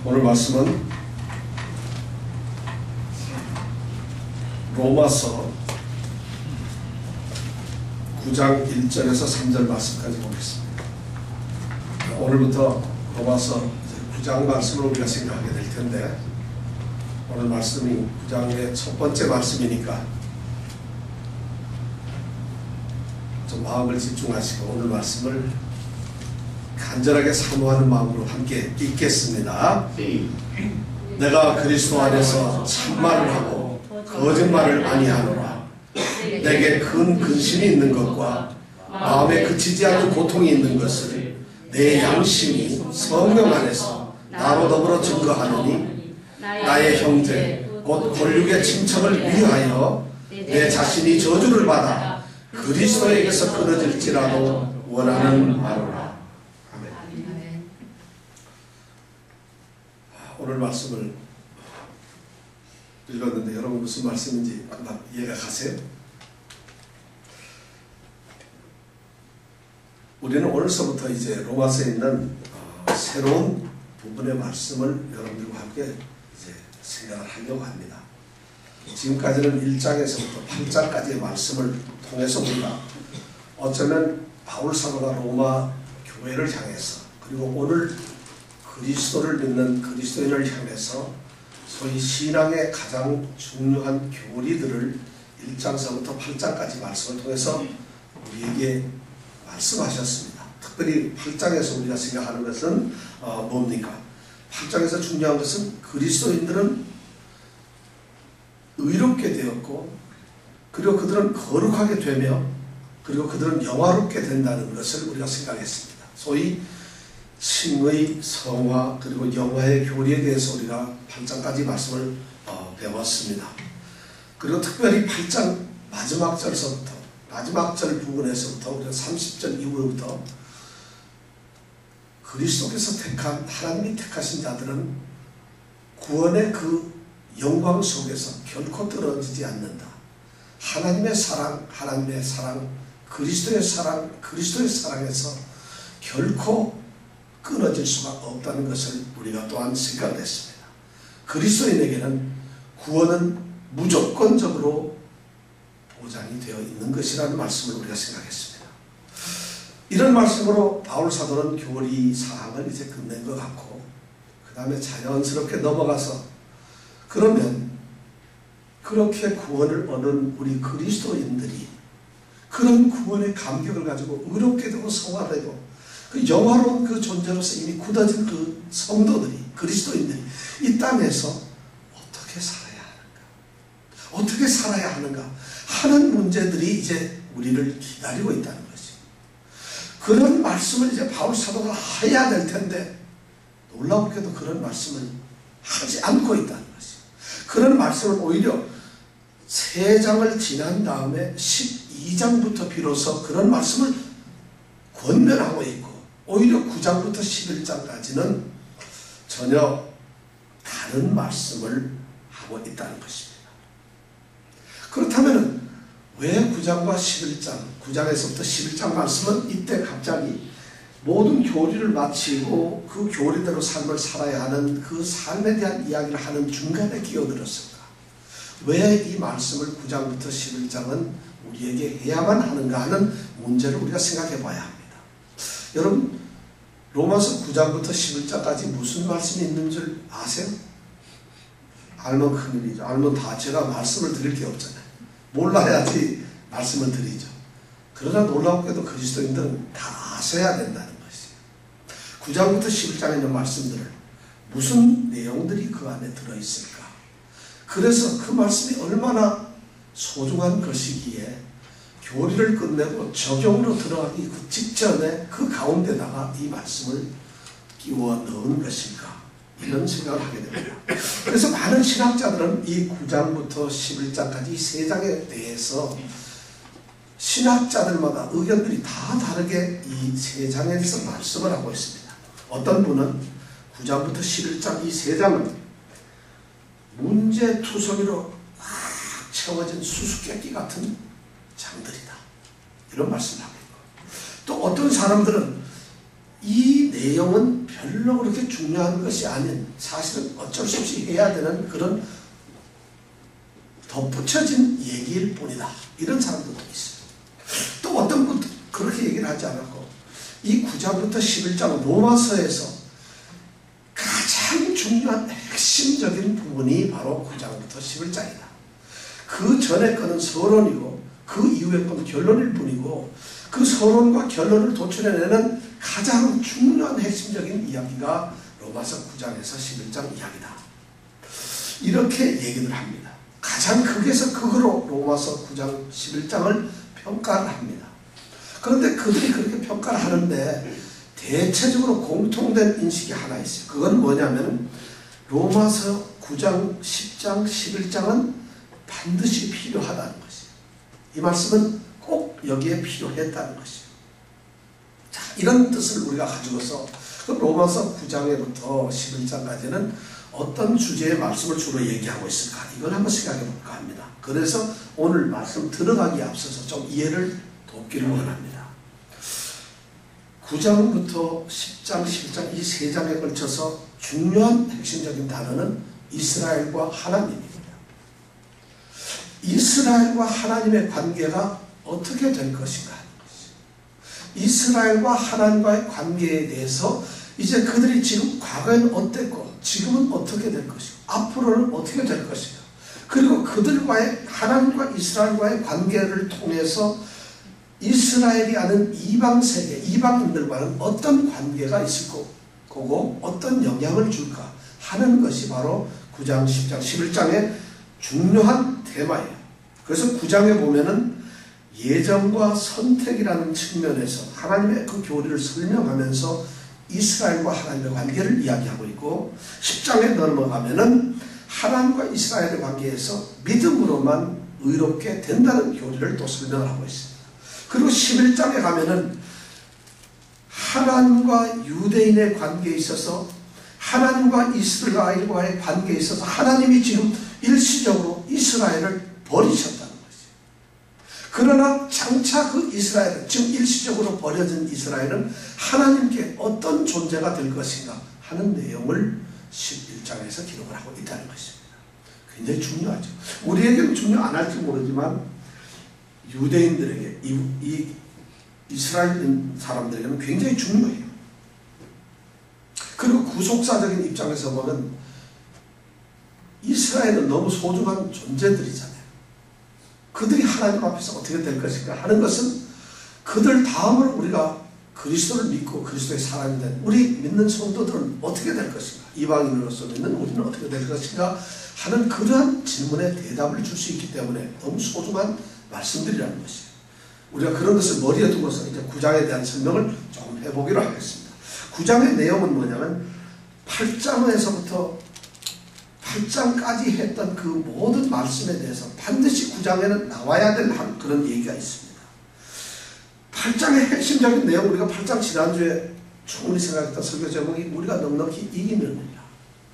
오늘 말씀은 로마서 9장 1절에서 3절 말씀까지 보겠습니다. 오늘부터 로마서 9장 말씀을 우리가 생각하게 될 텐데, 오늘 말씀이 9장의 첫 번째 말씀이니까 좀 마음을 집중하시고 오늘 말씀을 간절하게 사모하는 마음으로 함께 읽겠습니다. 내가 그리스도 안에서 참말을 하고 거짓말을 아니하노라. 내게 큰 근심이 있는 것과 마음에 그치지 않는 고통이 있는 것을 내 양심이 성령 안에서 나로 더불어 증거하노니, 나의 형제 곧 권력의 친척을 위하여 내 자신이 저주를 받아 그리스도에게서 끊어질지라도 원하는 바로라. 오늘 말씀을 읽었는데 여러분 무슨 말씀인지 이해가 가세요? 우리는 오늘서부터 이제 로마서에 있는 새로운 부분의 말씀을 여러분들과 함께 이제 생각을 하려고 합니다. 지금까지는 1장에서부터 8장까지의 말씀을 통해서 우리가 어쩌면 바울 사도가 로마 교회를 향해서, 그리고 오늘 그리스도를 믿는 그리스도인을 향해서 소위 신앙의 가장 중요한 교리들을 1장서부터 8장까지 말씀을 통해서 우리에게 말씀하셨습니다. 특별히 8장에서 우리가 생각하는 것은 뭡니까? 8장에서 중요한 것은 그리스도인들은 의롭게 되었고, 그리고 그들은 거룩하게 되며, 그리고 그들은 영화롭게 된다는 것을 우리가 생각했습니다. 소위 칭의, 성화, 그리고 영화의 교리에 대해서 우리가 8장까지 말씀을 배웠습니다. 그리고 특별히 8장 마지막 절서부터, 마지막 절 부분에서부터 우리가 30절 이후부터 그리스도께서 택한, 하나님이 택하신 자들은 구원의 그 영광 속에서 결코 떨어지지 않는다. 하나님의 사랑, 그리스도의 사랑, 그리스도의 사랑에서 결코 끊어질 수가 없다는 것을 우리가 또한 생각을 했습니다. 그리스도인에게는 구원은 무조건적으로 보장이 되어 있는 것이라는 말씀을 우리가 생각했습니다. 이런 말씀으로 바울 사도는 교리 사항을 이제 끝낸 것 같고, 그 다음에 자연스럽게 넘어가서, 그러면 그렇게 구원을 얻은 우리 그리스도인들이 그런 구원의 감격을 가지고 의롭게 되고 성화되고 그 영화로운 그 존재로서 이미 굳어진 그 성도들이, 그리스도인들이 이 땅에서 어떻게 살아야 하는가, 어떻게 살아야 하는가 하는 문제들이 이제 우리를 기다리고 있다는 것이, 그런 말씀을 이제 바울 사도가 해야 될 텐데 놀랍게도 그런 말씀을 하지 않고 있다는 것이, 그런 말씀을 오히려 3장을 지난 다음에 12장부터 비로소 그런 말씀을 권면하고 있고, 오히려 9장부터 11장까지는 전혀 다른 말씀을 하고 있다는 것입니다. 그렇다면 왜 9장과 11장, 9장에서부터 11장 말씀은 이때 갑자기 모든 교리를 마치고 그 교리대로 삶을 살아야 하는 그 삶에 대한 이야기를 하는 중간에 끼어들었을까? 왜 이 말씀을 9장부터 11장은 우리에게 해야만 하는가 하는 문제를 우리가 생각해 봐야 합니다. 여러분, 로마서 9장부터 11장까지 무슨 말씀이 있는 줄 아세요? 알면 큰일이죠. 알면 다 제가 말씀을 드릴 게 없잖아요. 몰라야지 말씀을 드리죠. 그러나 놀랍게도 그리스도인들은 다 아셔야 된다는 것이에요. 9장부터 11장에 있는 말씀들을 무슨 내용들이 그 안에 들어있을까? 그래서 그 말씀이 얼마나 소중한 것이기에 교리를 끝내고 적용으로 들어가기 그 직전에 그 가운데다가 이 말씀을 끼워 넣은 것인가, 이런 생각을 하게 됩니다. 그래서 많은 신학자들은 이 9장부터 11장까지 이 3장에 대해서 신학자들마다 의견들이 다 다르게 이 3장에 대해서 말씀을 하고 있습니다. 어떤 분은 9장부터 11장 이 3장은 문제투성이로 막 채워진 수수께끼 같은 장들이다, 이런 말씀을 하고 있고, 또 어떤 사람들은 이 내용은 별로 그렇게 중요한 것이 아닌 사실은 어쩔 수 없이 해야 되는 그런 덧붙여진 얘기일 뿐이다. 이런 사람들도 있어요. 또 어떤 분도 그렇게 얘기를 하지 않았고 이 9장부터 11장 로마서에서 가장 중요한 핵심적인 부분이 바로 9장부터 11장이다. 그 전에 거는 서론이고 그 이후에 거는 결론일 뿐이고 그 서론과 결론을 도출해내는 가장 중요한 핵심적인 이야기가 로마서 9장에서 11장 이야기다. 이렇게 얘기를 합니다. 가장 극에서 극으로 로마서 9장 11장을 평가를 합니다. 그런데 그들이 그렇게 평가를 하는데 대체적으로 공통된 인식이 하나 있어요. 그건 뭐냐면 로마서 9장, 10장, 11장은 반드시 필요하다는 것이에요. 이 말씀은 꼭 여기에 필요했다는 것이에요. 자, 이런 뜻을 우리가 가지고서 로마서 9장에부터 11장까지는 어떤 주제의 말씀을 주로 얘기하고 있을까? 이걸 한번 생각해 볼까 합니다. 그래서 오늘 말씀 들어가기에 앞서서 좀 이해를 돕기를 원합니다. 9장부터 10장, 11장 이 세 장에 걸쳐서 중요한 핵심적인 단어는 이스라엘과 하나님입니다. 이스라엘과 하나님의 관계가 어떻게 될 것인가 하는 것이죠. 이스라엘과 하나님과의 관계에 대해서 이제 그들이 지금 과거에는 어땠고 지금은 어떻게 될 것이고 앞으로는 어떻게 될 것이고 그리고 그들과의 하나님과 이스라엘과의 관계를 통해서 이스라엘이 아는 이방세계, 이방인들과는 어떤 관계가 있을 거고 어떤 영향을 줄까 하는 것이 바로 9장, 10장, 11장의 중요한 테마예요. 그래서 9장에 보면은 예정과 선택이라는 측면에서 하나님의 그 교리를 설명하면서 이스라엘과 하나님의 관계를 이야기하고 있고 10장에 넘어가면은 하나님과 이스라엘의 관계에서 믿음으로만 의롭게 된다는 교리를 또 설명을 하고 있습니다. 그리고 11장에 가면은 하나님과 유대인의 관계에 있어서 하나님과 이스라엘과의 관계에 있어서 하나님이 지금 일시적으로 이스라엘을 버리셨다는 것이죠. 그러나 장차 그 이스라엘은 지금 일시적으로 버려진 이스라엘은 하나님께 어떤 존재가 될 것인가 하는 내용을 11장에서 기록을 하고 있다는 것입니다. 굉장히 중요하죠. 우리에게는 중요 안 할지 모르지만 유대인들에게 이 이스라엘 사람들에게는 굉장히 중요해요. 그리고 구속사적인 입장에서 보면 이스라엘은 너무 소중한 존재들이잖아요. 그들이 하나님 앞에서 어떻게 될 것인가 하는 것은 그들 다음으로 우리가 그리스도를 믿고 그리스도의 사람이 된 우리 믿는 성도들은 어떻게 될 것인가, 이방인으로서 믿는 우리는 어떻게 될 것인가 하는 그러한 질문에 대답을 줄 수 있기 때문에 너무 소중한 말씀들이라는 것이에요. 우리가 그런 것을 머리에 두고서 이제 9장에 대한 설명을 조금 해보기로 하겠습니다. 9장의 내용은 뭐냐면 8장에서부터 8장까지 했던 그 모든 말씀에 대해서 반드시 9장에는 나와야 될 그런 얘기가 있습니다. 8장의 핵심적인 내용, 우리가 8장 지난주에 충분히 생각했던 설교 제목이 우리가 넉넉히 이기는이라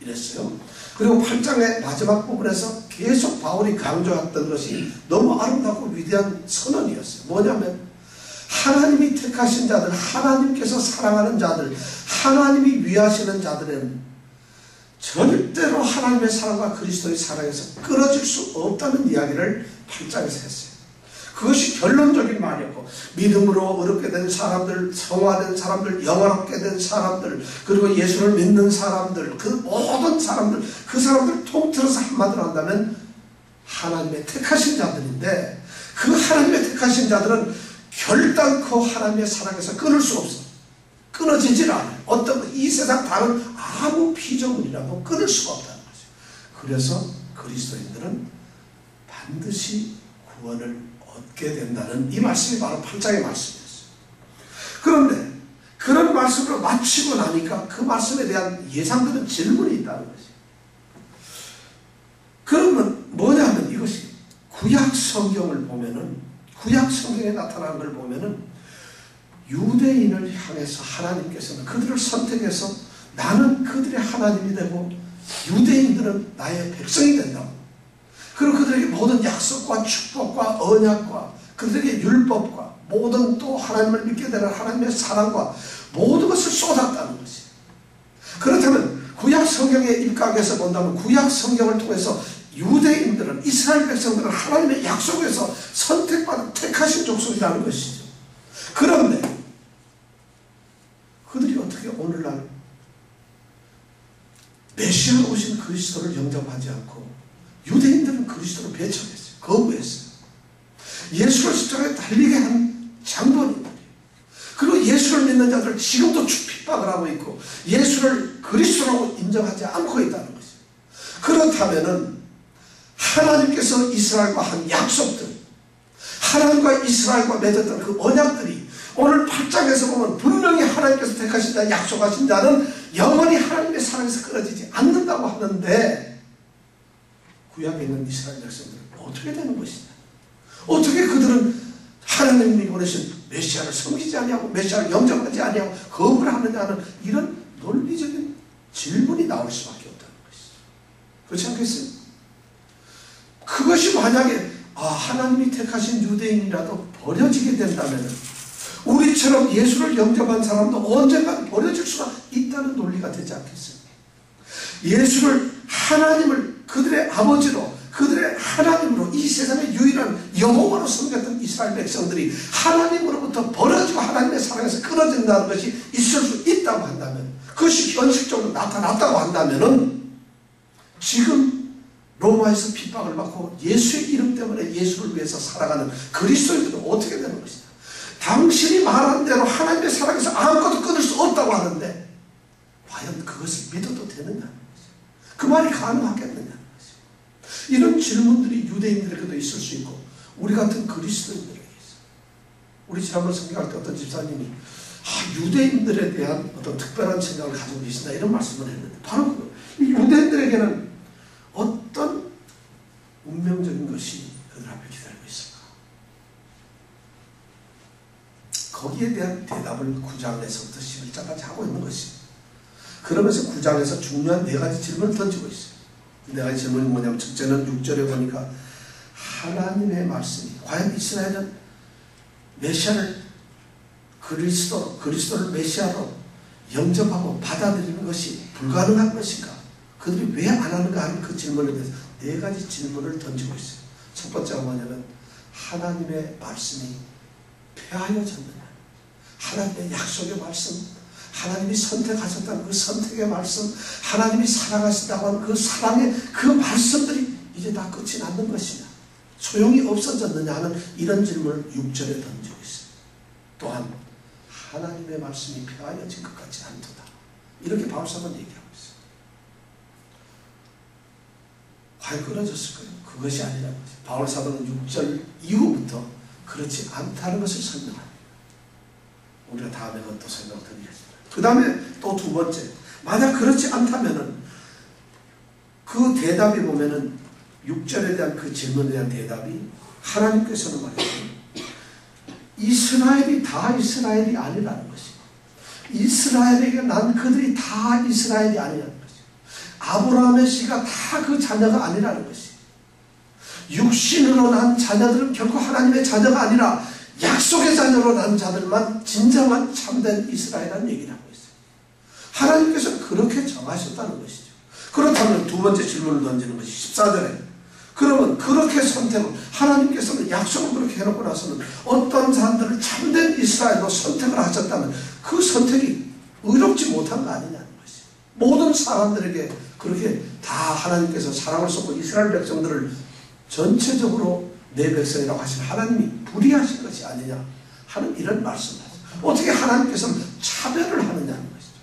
이랬어요. 그리고 8장의 마지막 부분에서 계속 바울이 강조했던 것이 너무 아름답고 위대한 선언이었어요. 뭐냐면 하나님이 택하신 자들, 하나님께서 사랑하는 자들, 하나님이 위하시는 자들은 절대로 하나님의 사랑과 그리스도의 사랑에서 끊어질 수 없다는 이야기를 8장에서 했어요. 그것이 결론적인 말이었고 믿음으로 어렵게 된 사람들, 성화된 사람들, 영화롭게 된 사람들, 그리고 예수를 믿는 사람들, 그 모든 사람들, 그 사람들 통틀어서 한마디로 한다면 하나님의 택하신 자들인데 그 하나님의 택하신 자들은 결단코 하나님의 사랑에서 끊을 수 없어. 끊어지질 않아요. 어떤 이 세상 다른 아무 피조물이라도 끊을 수가 없다는 거죠. 그래서 그리스도인들은 반드시 구원을 얻게 된다는 이 말씀이 바로 8장의 말씀이었어요. 그런데 그런 말씀으로 마치고 나니까 그 말씀에 대한 예상되는 질문이 있다는 것이에요. 그러면 뭐냐면 이것이 구약 성경을 보면은, 구약 성경에 나타나는 걸 보면은 유대인을 향해서 하나님께서는 그들을 선택해서 나는 그들의 하나님이 되고 유대인들은 나의 백성이 된다고. 그리고 그들에게 모든 약속과 축복과 언약과 그들에게 율법과 모든 또 하나님을 믿게 되는 하나님의 사랑과 모든 것을 쏟았다는 것이에요. 그렇다면 구약 성경에 입각해서 본다면 구약 성경을 통해서 유대인들은, 이스라엘 백성들은 하나님의 약속에서 선택받은 택하신 족속이라는 것이죠. 그런데 그들이 어떻게 오늘날 메시아로 오신 그리스도를 영접하지 않고, 유대인들은 그리스도를 배척했어요. 거부했어요. 예수를 십자가에 달리게 한 장본인들이에요. 그리고 예수를 믿는 자들 지금도 핍박을 하고 있고 예수를 그리스도라고 인정하지 않고 있다는 것이죠. 그렇다면은 하나님께서 이스라엘과 한 약속들, 하나님과 이스라엘과 맺었던 그 언약들이 오늘 8장에서 보면 분명히 하나님께서 택하신다 약속하신 자는 영원히 하나님의 사랑에서 끊어지지 않는다고 하는데, 구약에 있는 이스라엘 백성들은 어떻게 되는 것이냐? 어떻게 그들은 하나님이 보내신 메시아를 섬기지 아니하고 메시아를 영접하지 아니하고 거부를 하느냐는 이런 논리적인 질문이 나올 수밖에 없다는 것이죠. 그렇지 않겠어요? 그것이 만약에 하나님이 택하신 유대인이라도 버려지게 된다면 우리처럼 예수를 영접한 사람도 언젠가 버려질 수가 있다는 논리가 되지 않겠어요? 예수를, 하나님을 그들의 아버지로, 그들의 하나님으로, 이 세상의 유일한 여호와로 섬겼던 이스라엘 백성들이 하나님으로부터 벌어지고 하나님의 사랑에서 끊어진다는 것이 있을 수 있다고 한다면, 그것이 현실적으로 나타났다고 한다면은 지금 로마에서 핍박을 받고 예수의 이름 때문에 예수를 위해서 살아가는 그리스도인들은 어떻게 되는 것이냐? 당신이 말한 대로 하나님의 사랑에서 아무것도 끊을 수 없다고 하는데 과연 그것을 믿어도 되느냐는 것이죠. 그 말이 가능하겠느냐는 것이죠. 이런 질문들이 유대인들에게도 있을 수 있고 우리 같은 그리스도인들에게 있어요. 우리 지난번 설교할 때 어떤 집사님이 유대인들에 대한 어떤 특별한 생각을 가지고 계신다 이런 말씀을 했는데, 바로 이 유대인들에게는 어떤 운명적인 것이 그들 앞에 기다리고 있을까? 거기에 대한 대답을 9장에서부터 11장까지 하고 있는 것입니다. 그러면서 9장에서 중요한 4가지 질문을 던지고 있어요. 4가지 질문이 뭐냐면, 첫째는 6절에 보니까 하나님의 말씀이 과연 이스라엘은 메시아를 그리스도를 메시아로 영접하고 받아들이는 것이 불가능한 것인가? 그들이 왜 안 하는가 하는 그 질문에 대해서 4가지 질문을 던지고 있어요. 첫 번째가 뭐냐면 하나님의 말씀이 폐하여졌느냐, 하나님의 약속의 말씀, 하나님이 선택하셨다는 그 선택의 말씀, 하나님이 사랑하신다고 하는 그 사랑의 그 말씀들이 이제 다 끝이 났는 것이냐, 소용이 없어졌느냐 하는 이런 질문을 6절에 던지고 있어요. 또한 하나님의 말씀이 폐하여진 것 같지 않도다, 이렇게 바울사도는 얘기하고 있어요. 과연 끊어졌을까요? 그것이 아니라는 거죠. 바울사도는 6절 이후부터 그렇지 않다는 것을 설명합니다. 우리가 다음에 그것도 설명드리겠습니다. 그 다음에 또 두 번째, 만약 그렇지 않다면은 그 대답이 보면은 6절에 대한 그 질문에 대한 대답이 하나님께서는 말이죠, 이스라엘이 다 이스라엘이 아니라는 것이고, 이스라엘에게 난 그들이 다 이스라엘이 아니라는 것이고, 아브라함의 씨가 다 그 자녀가 아니라는 것이, 육신으로 난 자녀들은 결코 하나님의 자녀가 아니라 약속의 자녀로 난 자들만 진정한 참된 이스라엘이라는 얘기를 하고 있어요. 하나님께서는 그렇게 정하셨다는 것이죠. 그렇다면 두 번째 질문을 던지는 것이 14절에, 그러면 그렇게 선택을, 하나님께서는 약속을 그렇게 해놓고 나서는 어떤 사람들을 참된 이스라엘로 선택을 하셨다면 그 선택이 의롭지 못한 거 아니냐는 것이죠. 모든 사람들에게 그렇게 다 하나님께서 사랑을 쏟고 이스라엘 백성들을 전체적으로 내 백성이라고 하신 하나님이 불의하신 것이 아니냐 하는 이런 말씀을 하죠. 어떻게 하나님께서는 차별을 하느냐는 것이죠.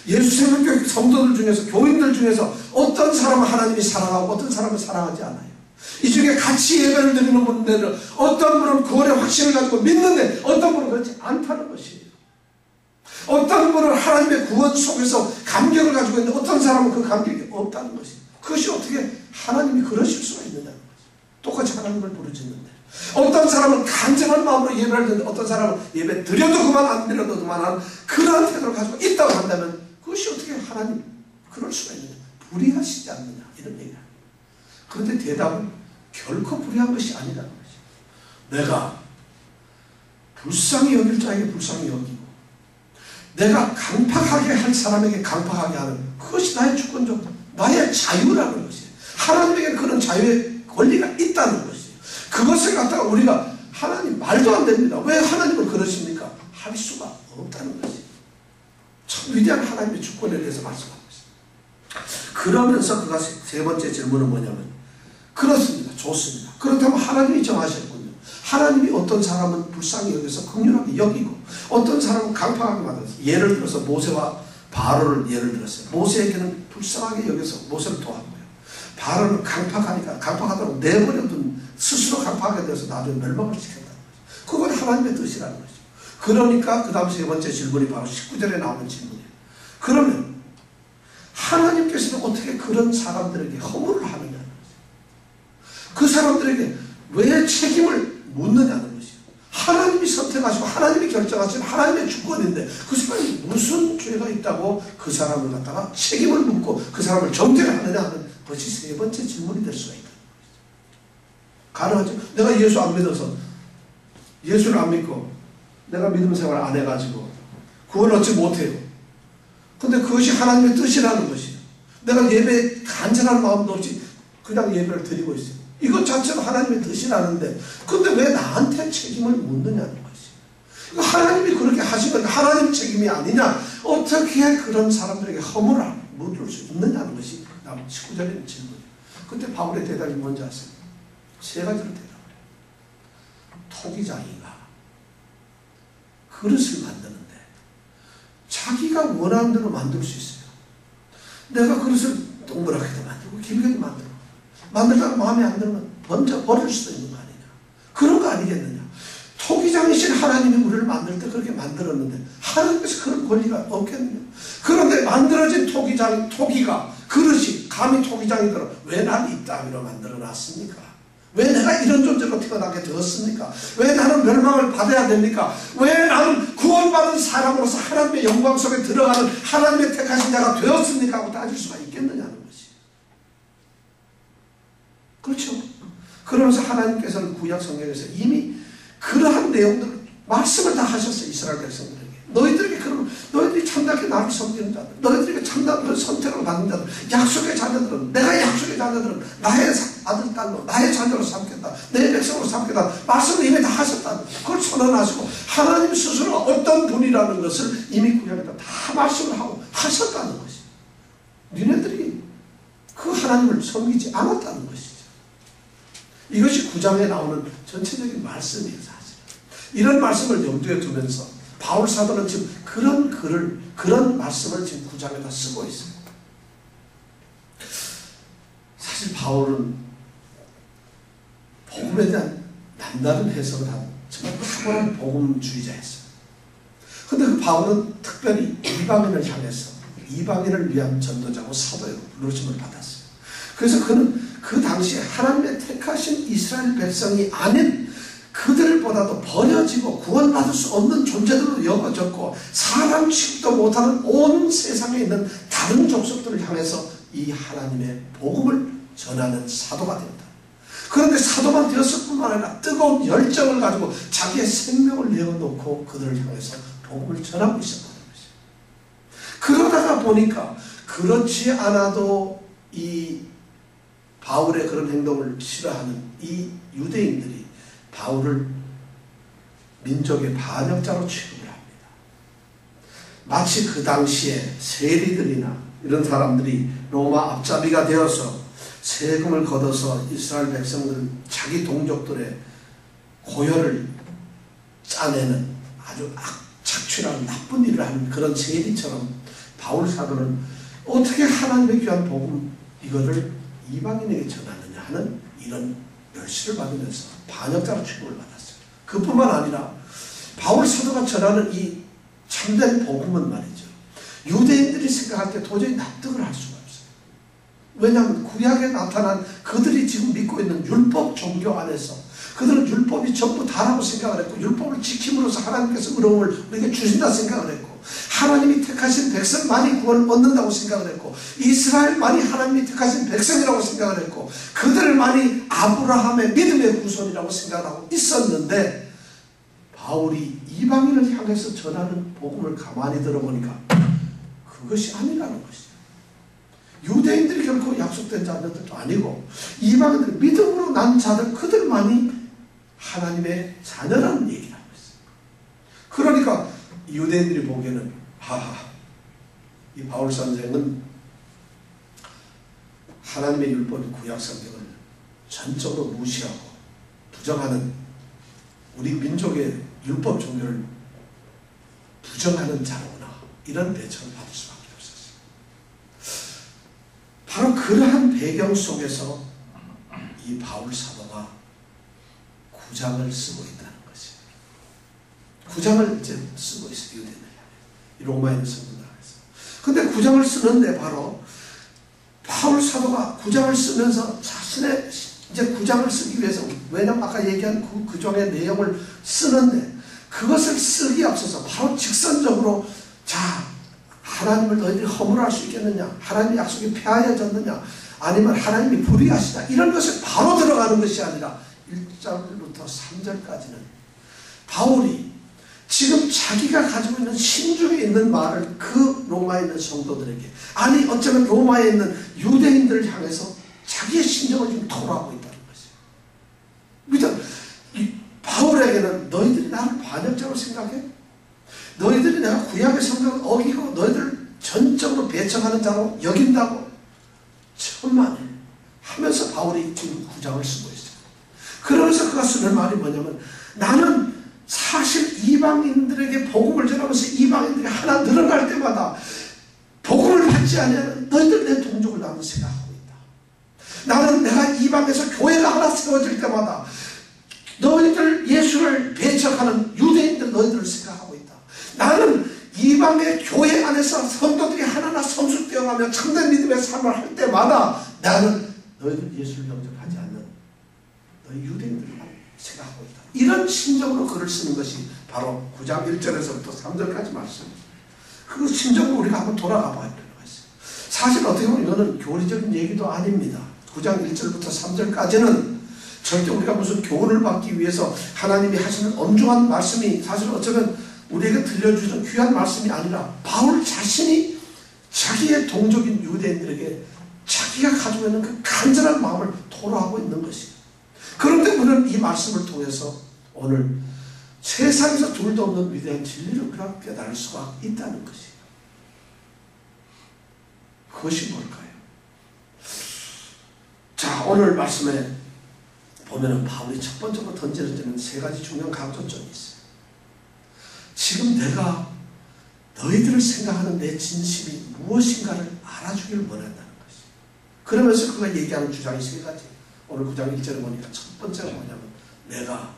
예수 생명교회 성도들 중에서, 교인들 중에서 어떤 사람은 하나님이 사랑하고 어떤 사람은 사랑하지 않아요. 이 중에 같이 예배를 드리는 분들은 어떤 분은 구원의 확신을 가지고 믿는데 어떤 분은 그렇지 않다는 것이에요. 어떤 분은 하나님의 구원 속에서 감격을 가지고 있는데 어떤 사람은 그 감격이 없다는 것이에요. 그것이 어떻게 하나님이 그러실 수가 있느냐는 거죠. 똑같이 하나님을 부르짖는데 어떤 사람은 간절한 마음으로 예배를 드는데 어떤 사람은 예배 드려도 그만 안 드려도 그만한 그러한 태도를 가지고 있다고 한다면 그것이 어떻게 하나님 그럴 수가 있느냐, 불의하시지 않느냐 이런 얘기를 합니다. 그런데 대답은 결코 불의한 것이 아니라는 거죠. 내가 불쌍히 여길 자에게 불쌍히 여기고 내가 강팍하게 할 사람에게 강팍하게 하는 그것이 나의 주권적 나의 자유라는 것이에요. 하나님에게 그런 자유의 권리가 있다는 것이에요. 그것을 갖다가 우리가 하나님 말도 안 됩니다. 왜 하나님은 그러십니까? 할 수가 없다는 것이에요. 참 위대한 하나님의 주권에 대해서 말씀하고 있습니다. 그러면서 그가 세 번째 질문은 뭐냐면 그렇습니다. 좋습니다. 그렇다면 하나님이 정하셨군요. 하나님이 어떤 사람은 불쌍히 여겨서 긍휼하게 여기고 어떤 사람은 강팍하게 만들었어요. 예를 들어서 모세와 바로를 예를 들었어요. 모세에게는 불쌍하게 여겨서 모세를 도왔고요. 바로는 강팍하니까 강팍하다고 내버려둔 스스로 강팍하게 돼서 나중에 멸망을 시켰다는 거죠. 그건 하나님의 뜻이라는 거죠. 그러니까 그 다음 세 번째 질문이 바로 19절에 나오는 질문이에요. 그러면 하나님께서는 어떻게 그런 사람들에게 허물을 하느냐는 거죠. 그 사람들에게 왜 책임을 묻느냐는 것이에요. 하나님이 선택하시고 하나님이 결정하신 하나님의 주권인데 그 사람이 무슨 죄가 있다고 그 사람을 갖다가 책임을 묻고 그 사람을 정죄를 하느냐 하는 것이 세 번째 질문이 될 수가 있다. 가능하죠? 내가 예수 안 믿어서 예수를 안 믿고 내가 믿음 생활 안 해가지고 구원 얻지 못해요. 근데 그것이 하나님의 뜻이라는 것이에요. 내가 예배에 간절한 마음도 없이 그냥 예배를 드리고 있어요. 이것 자체도 하나님의 뜻이라는데 근데 왜 나한테 책임을 묻느냐는 것이에요. 하나님이 그렇게 하시면 하나님 책임이 아니냐. 어떻게 그런 사람들에게 허물을 묻을 수 있느냐는 것이 19절의 질문이에요. 그때 바울의 대답이 뭔지 아세요? 세 가지로 대답을 해요. 토기장이가 그릇을 만드는데 자기가 원하는 대로 만들 수 있어요. 내가 그릇을 동그랗게도 만들고 길게도 만들다가 마음에 안 들면 먼저 버릴 수도 있는 거 아니냐. 그런 거 아니겠느냐. 토기장이신 하나님이 우리를 만들 때 그렇게 만들었는데 하나님께서 그런 권리가 없겠느냐. 그런데 만들어진 토기가 그릇이 감히 토기장이더라 왜 나를 이 따위로 만들어 놨습니까? 왜 내가 이런 존재로 태어나게 되었습니까? 왜 나는 멸망을 받아야 됩니까? 왜 나는 구원받은 사람으로서 하나님의 영광 속에 들어가는 하나님의 택하신 자가 되었습니까? 하고 따질 수가 있겠느냐는 것이. 그렇죠? 그러면서 하나님께서는 구약 성경에서 이미 그러한 내용들을 말씀을 다 하셨어요. 이스라엘 백성들에게. 너희들에게 그러면 너희들이 참답게 나를 섬기는 자들, 너희들에게 참답한 선택을 받는 자들, 약속의 자녀들은 내가 약속의 자녀들은 나의 아들, 딸로 나의 자녀로 삼겠다. 내 백성으로 삼겠다. 말씀을 이미 다 하셨다. 그걸 선언하시고 하나님 스스로가 어떤 분이라는 것을 이미 구약에다 다 말씀을 하고 하셨다는 것이. 니네들이 그 하나님을 섬기지 않았다는 것이죠. 이것이 9장에 나오는 전체적인 말씀이에요. 사실. 이런 말씀을 염두에 두면서 바울 사도는 지금 그런 말씀을 지금 9장에다 쓰고 있어요. 사실 바울은 복음에 대한 남다른 해석을 한 정말 탁월한 복음주의자였어요. 그런데 그 바울은 특별히 이방인을 향해서 이방인을 위한 전도자고 사도로 부르심을 받았어요. 그래서 그는 그 당시에 하나님의 택하신 이스라엘 백성이 아닌 그들보다도 버려지고 구원받을 수 없는 존재들로 여겨졌고 사람 취급도 못하는 온 세상에 있는 다른 족속들을 향해서 이 하나님의 복음을 전하는 사도가 됩니다. 그런데 사도만 되었을 뿐만 아니라 뜨거운 열정을 가지고 자기의 생명을 내어놓고 그들을 향해서 복음을 전하고 있었다는 것이죠. 그러다가 보니까 그렇지 않아도 이 바울의 그런 행동을 싫어하는 이 유대인들이 바울을 민족의 반역자로 취급을 합니다. 마치 그 당시에 세리들이나 이런 사람들이 로마 앞잡이가 되어서 세금을 걷어서 이스라엘 백성들 자기 동족들의 고혈을 짜내는 아주 착취라는 나쁜 일을 하는 그런 세리처럼 바울 사도는 어떻게 하나님의 귀한 복음 이거를 이방인에게 전하느냐 하는 이런 멸시를 받으면서 반역자로 취급을 받았어요. 그뿐만 아니라 바울 사도가 전하는 이 참된 복음은 말이죠. 유대인들이 생각할 때 도저히 납득을 할 수가 없어요. 왜냐하면 구약에 나타난 그들이 지금 믿고 있는 율법 종교 안에서 그들은 율법이 전부 다라고 생각을 했고 율법을 지킴으로써 하나님께서 의로움을 우리에게 주신다 생각을 했고 하나님이 택하신 백성만이 구원을 얻는다고 생각을 했고 이스라엘만이 하나님이 택하신 백성이라고 생각을 했고 그들만이 아브라함의 믿음의 후손이라고 생각을 하고 있었는데 바울이 이 이방인을 향해서 전하는 복음을 가만히 들어보니까 그것이 아니라는 것이죠. 유대인들이 결코 약속된 자들도 아니고 이방인들 믿음으로 난 자들 그들만이 하나님의 자녀라는 얘기를 하고 있어요. 그러니까 유대인들이 보기에는 이 바울 선생은 하나님의 율법 구약 성경을 전적으로 무시하고 부정하는 우리 민족의 율법 종교를 부정하는 자로구나 이런 배척을 받을 수밖에 없었어요. 바로 그러한 배경 속에서 이 바울 사도가 9장을 쓰고 있다는 것이에요. 9장을 이제 쓰고 있어요. 유대인들 이 로마에 있는 성도들 안에서. 근데 9장을 쓰는데 바로 바울 사도가 9장을 쓰면서 자신의 이제 9장을 쓰기 위해서 왜냐면 아까 얘기한 그 종의 내용을 쓰는데 그것을 쓰기에 앞서서 바로 직선적으로 자 하나님을 너희들이 허물할 수 있겠느냐, 하나님의 약속이 폐하여졌느냐, 아니면 하나님이 불의하시다 이런 것을 바로 들어가는 것이 아니라 1절부터 3절까지는 바울이 지금 자기가 가지고 있는 심중에 있는 말을 그 로마에 있는 성도들에게 아니 어쩌면 로마에 있는 유대인들을 향해서 자기의 심정을 지금 토로하고 있다는 것이에요. 바울에게는 너희들이 나를 반역자로 생각해? 너희들이 내가 구약의 성경을 어기고 너희들 전적으로 배척하는 자로 여긴다고? 천만에 하면서 바울이 지금 9장을 쓰고 있어요. 그러면서 그가 쓰는 말이 뭐냐면 나는 사실 이방인들에게 복음을 전하면서 이방인들이 하나 늘어날 때마다 복음을 받지 않으면 너희들 내 동족을 나는 생각하고 있다. 나는 내가 이방에서 교회가 하나 세워질 때마다 너희들 예수를 배척하는 유대인들 너희들을 생각하고 있다. 나는 이방의 교회 안에서 성도들이 하나하나 성숙되어가며 참된 믿음의 삶을 할 때마다 나는 너희들 예수를 영접하지 않는 너희 유대인들을 생각하고 있다. 이런 심정으로 글을 쓰는 것이 바로 9장 1절에서부터 3절까지 말씀입니다. 그 심정으로 우리가 한번 돌아가 봐야 되는 것이죠. 사실 어떻게 보면 이거는 교리적인 얘기도 아닙니다. 9장 1절부터 3절까지는 절대 우리가 무슨 교훈을 받기 위해서 하나님이 하시는 엄중한 말씀이 사실 어쩌면 우리에게 들려주는 귀한 말씀이 아니라 바울 자신이 자기의 동족인 유대인들에게 자기가 가지고 있는 그 간절한 마음을 토로하고 있는 것이에요. 그런데 우리는 이 말씀을 통해서 오늘 세상에서 둘도 없는 위대한 진리를 우리가 깨달을 수가 있다는 것이에요. 그것이 뭘까요? 자, 오늘 말씀에 보면은 바울이 첫 번째로 던져지는 세 가지 중요한 강조점이 있어요. 지금 내가 너희들을 생각하는 내 진심이 무엇인가를 알아주기를 원한다는 것이에요. 그러면서 그가 얘기하는 주장이 세 가지. 오늘 9장 1절에 보니까 첫 번째가 뭐냐면 내가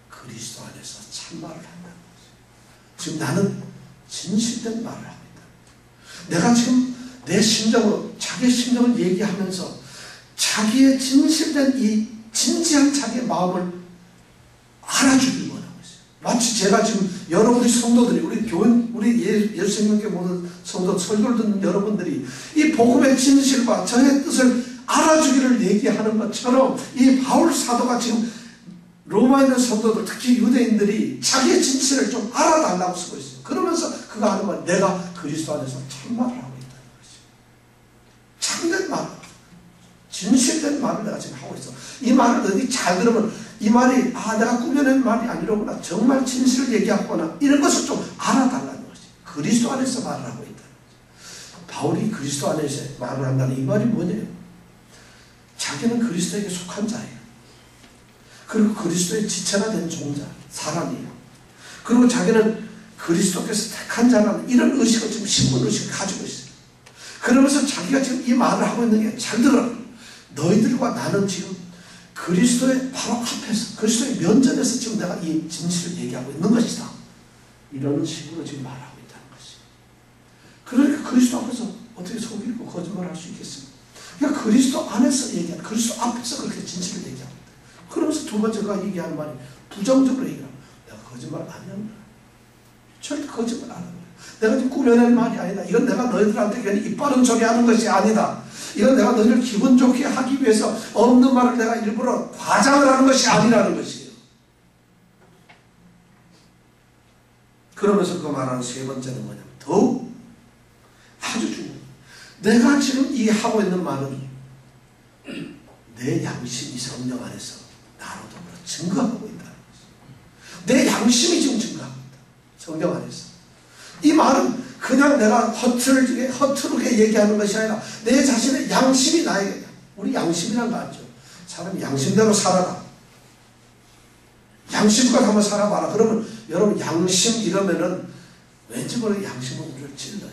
그리스도 안에서 참말을 한다는 것이에요. 지금 나는 진실된 말을 하고 있다. 내가 지금 내 심정으로 자기의 심정을 얘기하면서 자기의 진실된 이 진지한 자기의 마음을 알아주길 원하고 있어요. 마치 제가 지금 여러분의 성도들이 우리 교인 우리 예수생명교회 모든 성도 설교를 듣는 여러분들이 이 복음의 진실과 저의 뜻을 알아주기를 얘기하는 것처럼 이 바울 사도가 지금 로마에 있는 성도들 특히 유대인들이 자기의 진실을 좀 알아달라고 쓰고 있어요. 그러면서 그가 하는 말 내가 그리스도 안에서 참말을 하고 있다는 것이죠. 참된 말 진실된 말을 내가 지금 하고 있어. 이 말을 어디 잘 들으면 이 말이 내가 꾸며낸 말이 아니로구나. 정말 진실을 얘기하거나 이런 것을 좀 알아달라는 것이. 그리스도 안에서 말을 하고 있다는 거죠. 바울이 그리스도 안에서 말을 한다는 이 말이 뭐냐면 자기는 그리스도에게 속한 자예요. 그리고 그리스도의 지체가 된 종자, 사람이에요. 그리고 자기는 그리스도께서 택한 자라는 이런 의식을 지금 신분의식을 가지고 있어요. 그러면서 자기가 지금 이 말을 하고 있는 게 잘 들어요. 너희들과 나는 지금 그리스도의 바로 앞에서 그리스도의 면전에서 지금 내가 이 진실을 얘기하고 있는 것이다. 이런 식으로 지금 말하고 있다는 것이에요. 그러니까 그리스도 앞에서 어떻게 속이고 거짓말할 수 있겠습니까? 그러니까 그리스도 안에서 얘기하는 그리스도 앞에서 그렇게 진실을 얘기하고 있다. 그러면서 두 번째가 얘기하는 말이 부정적으로 얘기하는 내가 거짓말 안 하는 거야. 절대 거짓말 안 하는 거야. 내가 지금 꾸며낸 말이 아니다. 이건 내가 너희들한테 괜히 입 바른 소리 하는 것이 아니다. 이건 내가 너희를 기분 좋게 하기 위해서 없는 말을 내가 일부러 과장을 하는 것이 아니라는 것이에요. 그러면서 그 말하는 세 번째는 뭐냐면 더욱 아주 중요해요. 내가 지금 이 하고 있는 말은 내 양심이 성령 안에서 나로 더불어 증거하고 있다는 것이죠. 내 양심이 지금 증거하고 있다. 성령 안에서. 이 말은 그냥 내가 허투르게 얘기하는 것이 아니라 내 자신의 양심이 나에게, 우리 양심이란 거 알죠? 사람이 양심대로 살아라. 양심껏 한번 살아봐라. 그러면 여러분 양심 이러면은 왠지 모르게 양심은 우리를 찔러요.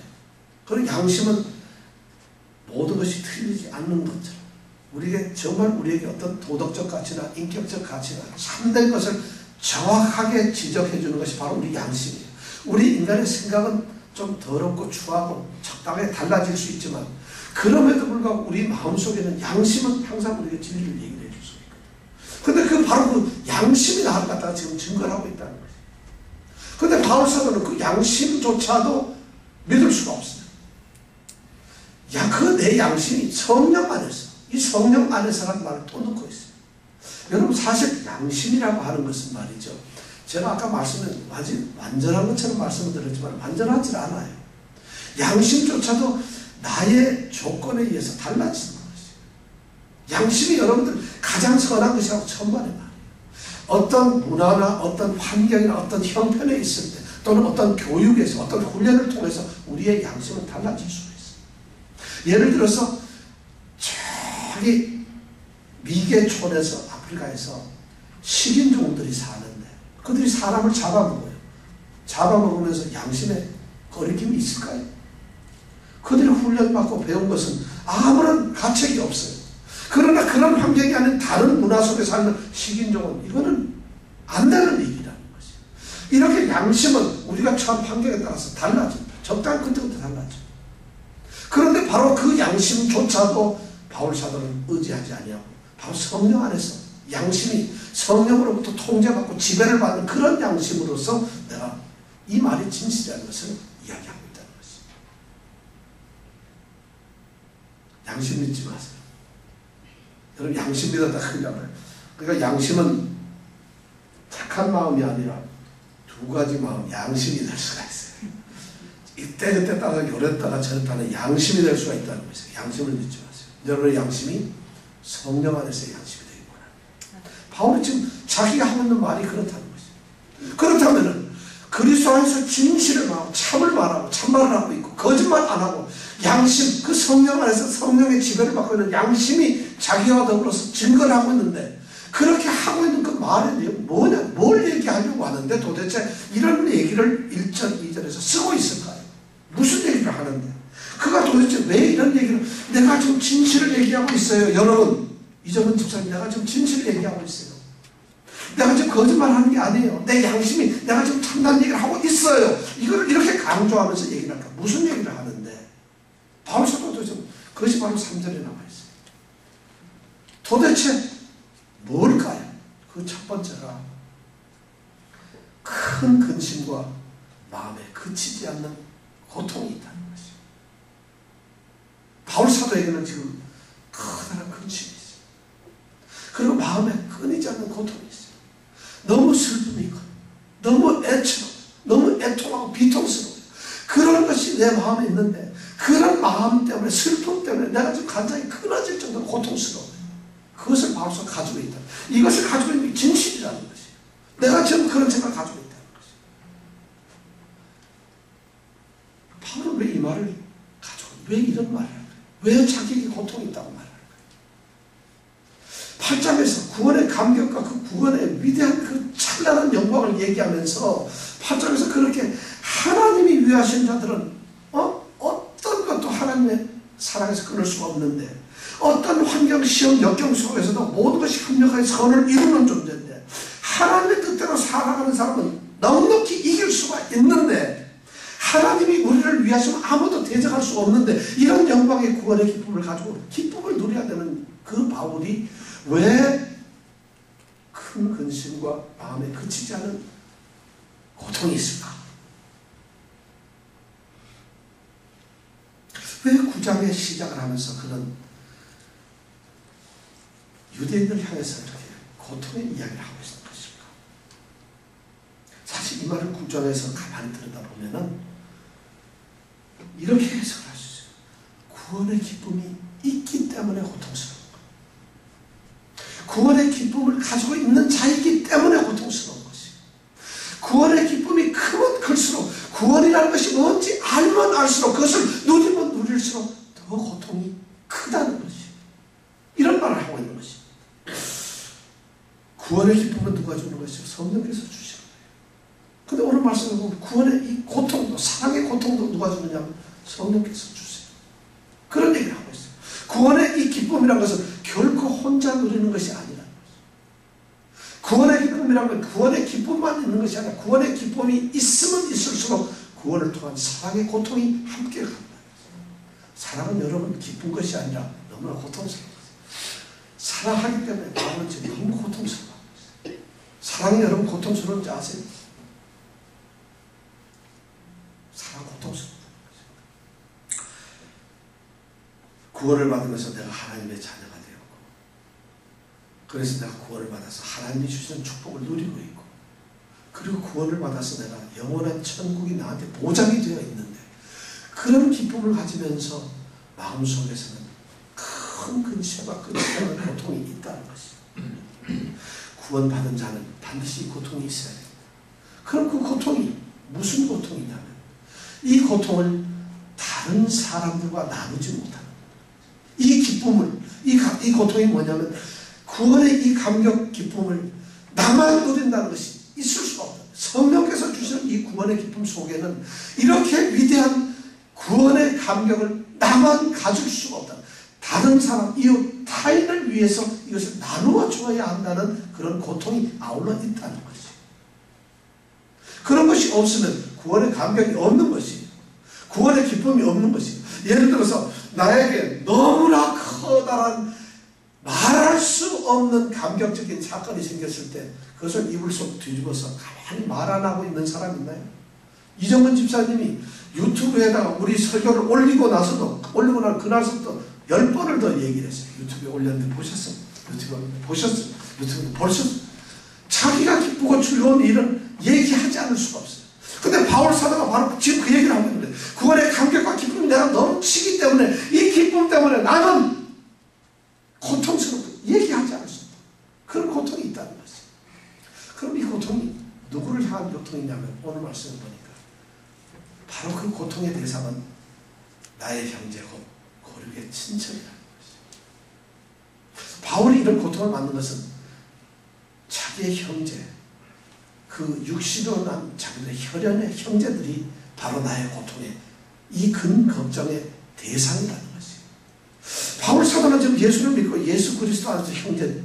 그리고 양심은 모든 것이 틀리지 않는 것처럼 우리에게 정말 우리에게 어떤 도덕적 가치나 인격적 가치나 참된 것을 정확하게 지적해 주는 것이 바로 우리 양심이에요. 우리 인간의 생각은 좀 더럽고 추하고 적당하게 달라질 수 있지만 그럼에도 불구하고 우리 마음속에는 양심은 항상 우리에게 진리를 얘기를 해줄 수 있거든요. 근데 그 바로 그 양심이 나를 갖다가 지금 증거를 하고 있다는 거죠. 근데 바울 사도는 그 양심조차도 믿을 수가 없어요. 그 내 양심이 성령 안에서, 이 성령 안에서라는 말을 또 넣고 있어요. 여러분 사실 양심이라고 하는 것은 말이죠. 제가 아까 말씀드린 완전한 것처럼 말씀을 드렸지만 완전하지 않아요. 양심조차도 나의 조건에 의해서 달라지는 것이에요. 양심이 여러분들 가장 선한 것이라고 천만의 말이에요. 어떤 문화나 어떤 환경이나 어떤 형편에 있을 때 또는 어떤 교육에서 어떤 훈련을 통해서 우리의 양심은 달라질 수가 있어요. 예를 들어서 저기 미개촌에서 아프리카에서 식인종들이 사는데 그들이 사람을 잡아먹어요. 잡아먹으면서 양심에 거리낌이 있을까요? 그들이 훈련받고 배운 것은 아무런 가책이 없어요. 그러나 그런 환경이 아닌 다른 문화 속에 사는 식인종은 이거는 안 되는 얘기라는 것이에요. 이렇게 양심은 우리가 처한 환경에 따라서 달라집니다. 적당히 그때부터 달라져. 그런데 바로 그 양심조차도 바울 사도는 의지하지 아니하고 바로 성령 안에서 양심이 성령으로부터 통제받고 지배를 받는 그런 양심으로서 내가 이 말이 진실이라는 것을 이야기하고 있다는 것입니다. 양심 믿지 마세요. 여러분 양심 믿었다 큰일 나요. 그러니까 양심은 착한 마음이 아니라 두 가지 마음, 양심이 될 수가 있어요. 이때그때 따라 요랬다가 저랬다는 양심이 될 수가 있다는 것이에요. 양심을 믿지 마세요. 여러분의 양심이 성령 안에서의 양심이 되기 원합니다. 바울이 지금 자기가 하고 있는 말이 그렇다는 것이에요. 그렇다면은 그리스도 안에서 진실을 말하고 참을 말하고 참말을 하고 있고 거짓말 안 하고 양심, 그 성령 안에서 성령의 지배를 받고 있는 양심이 자기와 더불어서 증거를 하고 있는데 그렇게 하고 있는 그 말의 내용이 뭐냐? 뭘 얘기하려고 하는데 도대체 이런 얘기를 1절, 2절에서 쓰고 있을까요? 무슨 얘기를 하는데? 그가 도대체 왜 이런 얘기를, 내가 지금 진실을 얘기하고 있어요. 여러분, 이정은 집사님, 내가 지금 진실을 얘기하고 있어요. 내가 지금 거짓말 하는 게 아니에요. 내 양심이 내가 지금 참난 얘기를 하고 있어요. 이걸 이렇게 강조하면서 얘기를 할까? 무슨 얘기를 하는데? 바울 사도도 좀 그것이 바로 3절에 나와 있어요. 도대체 뭘까요? 그 첫 번째가 큰 근심과 마음에 그치지 않는 고통이 있다는 것이죠. 바울 사도에게는 지금 커다란 근심이 있어요. 그리고 마음에 끊이지 않는 고통이 있어요. 너무 슬픔이 있고 너무 애처로워 너무 애통하고 비통스러워요. 그런 것이 내 마음에 있는데 그런 마음 때문에 슬픔 때문에 내가 지금 간장이 끊어질 정도로 고통스러워요. 그것을 바울 사도가 가지고 있다. 이것을 가지고 있는 게 진실이라는 것이에요. 내가 지금 그런 생각을 가지고 있다는 것이에요. 바울은 왜 이 말을 가지고 왜 이런 말을 할까요? 왜 자기에게 고통이 있다고 말을 할까요? 8장에서 구원의 감격과 그 구원의 위대한 그 찬란한 영광을 얘기하면서 8장에서 그렇게 하나님이 위하신 자들은 어떤 것도 하나님의 사랑에서 끊을 수가 없는데 어떤 환경, 시험, 역경 속에서도 모든 것이 합력하여 선을 이루는 존재인데 하나님의 뜻대로 살아가는 사람은 넉넉히 이길 수가 있는데 하나님이 우리를 위하시면 아무도 대적할 수 없는데 이런 영광의 구원의 기쁨을 가지고 기쁨을 누려야 되는 그 바울이 왜 큰 근심과 마음에 그치지 않은 고통이 있을까? 왜 9장의 시작을 하면서 그는 유대인을 향해서 이렇게 고통의 이야기를 하고 있는 것일까? 사실 이 말을 구정해서 가만히 들여다보면은 이렇게 해석을 할 수 있어요. 구원의 기쁨이 있기 때문에 고통스러운 거예요. 구원의 기쁨을 가지고 있는 자이기 때문에 고통스러운 것이에요. 구원의 기쁨이 크면 클수록 구원이라는 것이 뭔지 알면 알수록 그것을 누리면 누릴수록 더 고통이 크다는 것이에요. 이런 말을 하고 있는 것이에요. 구원의 기쁨은 누가 주는 것이요? 성령께서 주시는 거예요. 근데 오늘 말씀을 보면 구원의 이 고통도, 사랑의 고통도 누가 주느냐? 성령께서 주세요. 그런 얘기를 하고 있어요. 구원의 이 기쁨이라는 것은 결코 혼자 누리는 것이 아니라는 거죠. 구원의 기쁨이라는 건 구원의 기쁨만 있는 것이 아니라 구원의 기쁨이 있으면 있을수록 구원을 통한 사랑의 고통이 함께 간다. 사랑은 여러분 기쁜 것이 아니라 너무나 고통스러운 거예요. 사랑하기 때문에 마음은 지금 너무 고통스러워요. 사랑이 여러분 고통스러운지 아세요? 사랑 고통스러워요. 구원을 받으면서 내가 하나님의 자녀가 되었고, 그래서 내가 구원을 받아서 하나님이 주시는 축복을 누리고 있고, 그리고 구원을 받아서 내가 영원한 천국이 나한테 보장이 되어 있는데, 그런 기쁨을 가지면서 마음속에서는 큰 근심과 근심과 고통이 있다는 것이에요. 구원받은 자는 반드시 고통이 있어야 됩니다. 그럼 그 고통이 무슨 고통이냐면 이 고통을 다른 사람들과 나누지 못하는 거예요. 이 기쁨을, 이 고통이 뭐냐면 구원의 이 감격 기쁨을 나만 누린다는 것이 있을 수가 없다. 성령께서 주시는 이 구원의 기쁨 속에는 이렇게 위대한 구원의 감격을 나만 가질 수가 없다. 다른 사람, 이웃, 타인을 위해서 이것을 나누어 주어야 한다는 그런 고통이 아울러 있다는 것이죠. 그런 것이 없으면 구원의 감격이 없는 것이에요. 구원의 기쁨이 없는 것이에요. 예를 들어서 나에게 너무나 커다란 말할 수 없는 감격적인 사건이 생겼을 때 그것을 이불 속 뒤집어서 가만히 말 안 하고 있는 사람 있나요? 이정근 집사님이 유튜브에다가 우리 설교를 올리고 나서도, 올리고 난 그날서부터 10번을 더 얘기를 했어요. 유튜브에 올렸는데 보셨어요? 유튜브에 보셨어요? 자기가 기쁘고 즐거운 일은 얘기하지 않을 수가 없어요. 근데 바울 사도가 바로 지금 그 얘기를 하고 있는데, 구원의 감격과 기쁨이 내가 넘치기 때문에 이 기쁨 때문에 나는 고통스럽고 얘기하지 않을 수 없다. 그런 고통이 있다는 것이에요. 그럼 이 고통이 누구를 향한 고통이냐면 오늘 말씀을 보니까 바로 그 고통의 대상은 나의 형제 곧 고륙의 친척이라는 것이죠. 바울이 이런 고통을 받는 것은 자기의 형제, 그 육신으로 난 자기의 혈연의 형제들이 바로 나의 고통의 이 근 걱정의 대상이라는 것이에요. 바울 사도는 지금 예수를 믿고 예수 그리스도 안에서 형제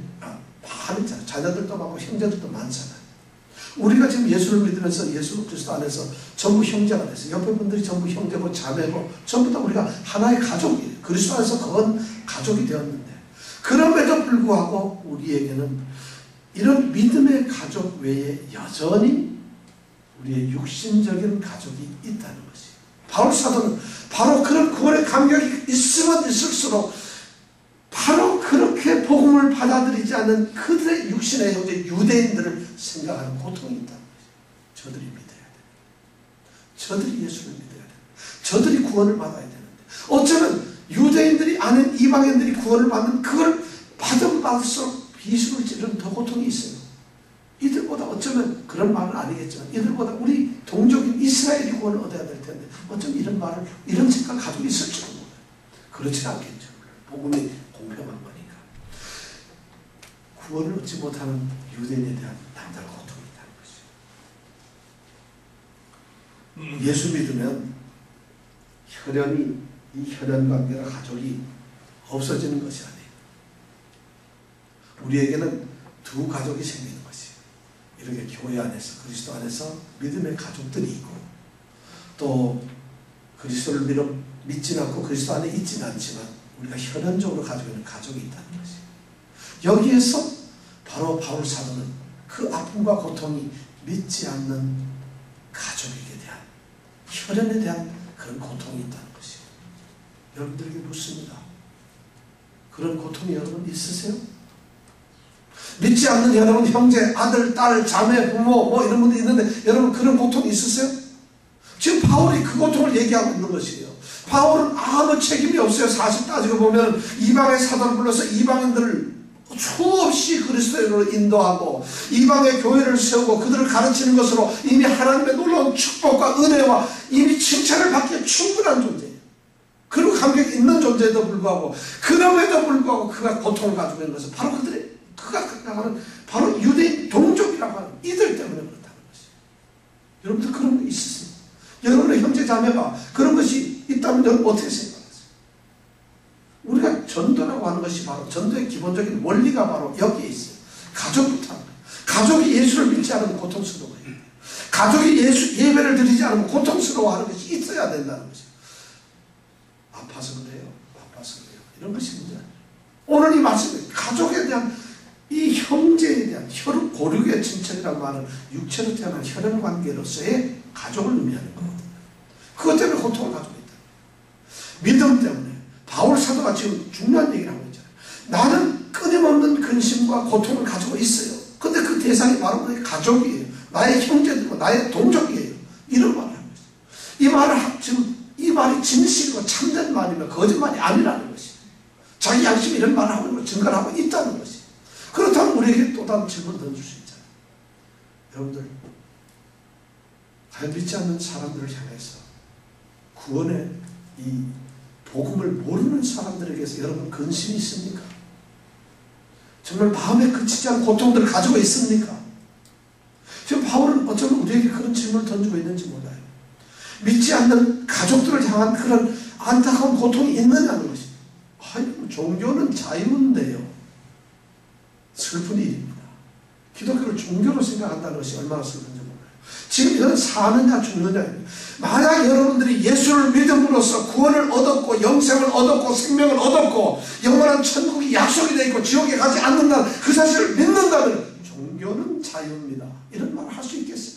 많잖아요. 자녀들도 많고 형제들도 많잖아요. 우리가 지금 예수를 믿으면서 예수 그리스도 안에서 전부 형제가 됐어요. 옆에 분들이 전부 형제고 자매고 전부 다 우리가 하나의 가족이에요. 그리스도 안에서 그건 가족이 되었는데, 그럼에도 불구하고 우리에게는 이런 믿음의 가족 외에 여전히 우리의 육신적인 가족이 있다는 것이에요. 바울 사도는 바로 그런 구원의 감격이 있으면 있을수록 바로 그렇게 복음을 받아들이지 않는 그들의 육신의 형제 유대인들을 생각하는 고통이 있다는 것이에요. 저들이 믿어야 돼요. 저들이 예수를 믿어야 돼요. 저들이 구원을 받아야 되는데 어쩌면 유대인들이 아닌 이방인들이 구원을 받는 그걸 받은 받을수록 비수를 찌르는 더 고통이 있어요. 이들보다 어쩌면 그런 말은 아니겠지만 이들보다 우리 동족인 이스라엘이 구원을 얻어야 될 텐데 어쩌면 이런 말을, 이런 생각을 가지고 있을지도 몰라요. 그렇지 않겠죠. 복음이 공평한 거니까. 구원을 얻지 못하는 유대인에 대한 남다른 고통이 있다는 것이에요. 예수 믿으면 혈연이, 이 혈연관계가 가족이 없어지는 것이 아니에요. 우리에게는 두 가족이 생기는 것이에요. 이렇게 교회 안에서, 그리스도 안에서 믿음의 가족들이 있고, 또 그리스도를 믿지는 않고 그리스도 안에 있지는 않지만 우리가 혈연적으로 가지고 있는 가족이 있다는 것이에요. 여기에서 바로 바울 사도는 그 아픔과 고통이 믿지 않는 가족에게 대한, 혈연에 대한 그런 고통이 있다는 것이에요. 여러분들에게 묻습니다. 그런 고통이 여러분 있으세요? 믿지 않는 여러분 형제, 아들, 딸, 자매, 부모 뭐 이런 분들이 있는데 여러분 그런 고통이 있으세요? 지금 바울이 그 고통을 얘기하고 있는 것이에요. 바울은 아무 책임이 없어요. 사실 따지고 보면 이방의 사도를 불러서 이방인들을 수없이 그리스도인으로 인도하고 이방의 교회를 세우고 그들을 가르치는 것으로 이미 하나님의 놀라운 축복과 은혜와 이미 칭찬을 받기에 충분한 존재예요. 그리고 감격이 있는 존재에도 불구하고 그럼에도 불구하고 그가 고통을 가지고 있는 것은 바로 그가 생각하는 바로 유대인 동족이라고 하는 이들 때문에 그렇다는 것이에요. 여러분들 그런 거 있으십니까? 여러분의 형제 자매가 그런 것이 있다면 여러분 어떻게 생각하세요? 우리가 전도라고 하는 것이 바로 전도의 기본적인 원리가 바로 여기에 있어요. 가족부터 하는 거예요. 가족이 예수를 믿지 않으면 고통스러워요. 가족이 예배를 드리지 않으면 고통스러워하는 것이 있어야 된다는 것이에요. 아파서 그래요. 아파서 그래요. 이런 것이 문제예요. 오늘 이 말씀에 가족에 대한 이 형제에 대한 혈육 고륙의 친척이라는 말은 육체로 태어난 혈연 관계로서의 가족을 의미하는 거거든요. 그것 때문에 고통을 가지고 있다. 믿음 때문에 바울 사도가 지금 중요한 얘기를 하고 있잖아요. 나는 끊임없는 근심과 고통을 가지고 있어요. 근데 그 대상이 바로 나의 가족이에요. 나의 형제들과 나의 동족이에요. 이런 말을 하고 있어요. 이 말을 지금 이 말이 진실이고 참된 말이면 거짓말이 아니라는 것이에요. 자기 양심이 이런 말을 하고 있고 증거를 하고 있다는 것이에요. 그렇다면 우리에게 또 다른 질문을 던질 수 있잖아요. 여러분들 과연 믿지 않는 사람들을 향해서 구원의 이 복음을 모르는 사람들에게서 여러분 근심이 있습니까? 정말 마음에 그치지 않은 고통들을 가지고 있습니까? 지금 바울은 어쩌면 우리에게 그런 질문을 던지고 있는지 몰라요. 믿지 않는 가족들을 향한 그런 안타까운 고통이 있느냐는 것입니다. 아니, 종교는 자유인데요. 슬픈 일입니다. 기독교를 종교로 생각한다는 것이 얼마나 슬픈지 몰라요. 지금 이건 사느냐 죽느냐입니다. 만약 여러분들이 예수를 믿음으로써 구원을 얻었고 영생을 얻었고 생명을 얻었고 영원한 천국이 약속이 되어 있고 지옥에 가지 않는다는 그 사실을 믿는다면 종교는 자유입니다. 이런 말을 할 수 있겠어요?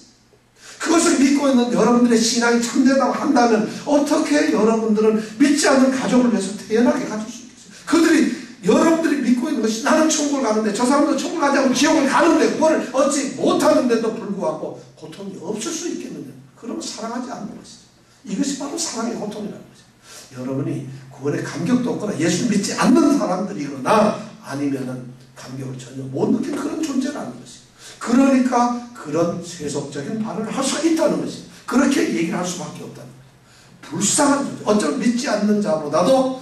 그것을 믿고 있는 여러분들의 신앙이 참되다고 한다면 어떻게 여러분들은 믿지 않는 가족을 위해서 태연하게 가질 수 있겠어요? 그들이 여러분들이 믿고 있는 것이 나는 천국을 가는데 저 사람도 천국을 가지 않고 지옥을 가는데 구원을 얻지 못하는데도 불구하고 고통이 없을 수 있겠는데 그러면 사랑하지 않는 것이죠. 이것이 바로 사랑의 고통이라는 것이죠. 여러분이 구원에 감격도 없거나 예수를 믿지 않는 사람들이거나 아니면은 감격을 전혀 못 느낀 그런 존재라는 것이죠. 그러니까 그런 세속적인 발언을 할 수가 있다는 것이죠. 그렇게 얘기를 할 수밖에 없다는 거예요. 불쌍한 존재. 어쩌면 믿지 않는 자보다도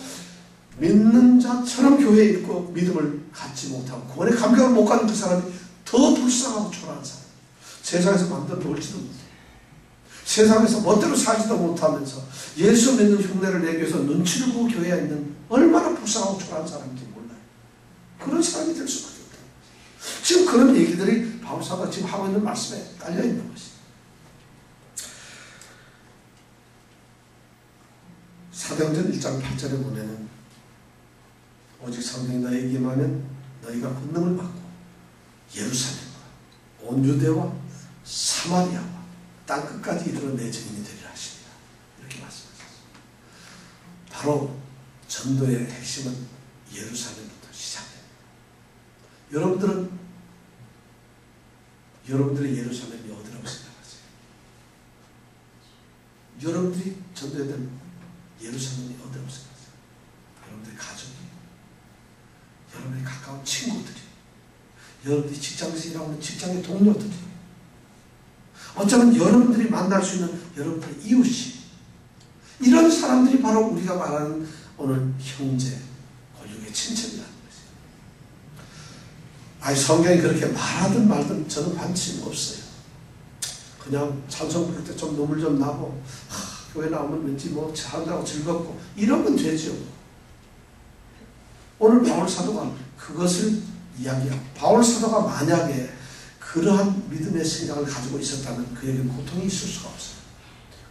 믿는 자처럼 교회에 있고 믿음을 갖지 못하고 구원의 감격을 못 갖는 그 사람이 더 불쌍하고 초라한 사람. 세상에서 마음대로 놀지도 못해요. 세상에서 멋대로 살지도 못하면서 예수 믿는 흉내를 내기 위해서 눈치를 보고 교회에 있는 얼마나 불쌍하고 초라한 사람인지 몰라요. 그런 사람이 될 수밖에 없다. 지금 그런 얘기들이 바울 사도가 지금 하고 있는 말씀에 깔려있는 것이죠. 사도행전 1장 8절에 보면은 오직 성령이 너에게 임하면 너희가 권능을 받고 예루살렘과 온 유대와 사마리아와 땅끝까지 이르러 내 증인이 되리라 하십니다. 이렇게 말씀하셨습니다. 바로 전도의 핵심은 예루살렘부터 시작됩니다. 여러분들의 예루살렘이 어디라고 생각하세요? 여러분들이 전도해야 될 예루살렘이 어디라고 생각하세요? 여러분들의 가족이, 여러분의 가까운 친구들이, 여러분들이 직장에서 일하는 직장의 동료들이, 어쩌면 여러분들이 만날 수 있는 여러분들의 이웃이, 이런 사람들이 바로 우리가 말하는 오늘 형제, 권력의 친척이라는 것이에요. 아니 성경이 그렇게 말하든 말든 저는 관심 없어요. 그냥 찬송 부를 때 좀 눈물 좀 나고 교회 나오면 왠지 뭐 잘한다고 즐겁고 이러면 되죠. 오늘 바울 사도가 그것을 이야기하고 바울 사도가 만약에 그러한 믿음의 생각을 가지고 있었다면 그에게는 고통이 있을 수가 없어요.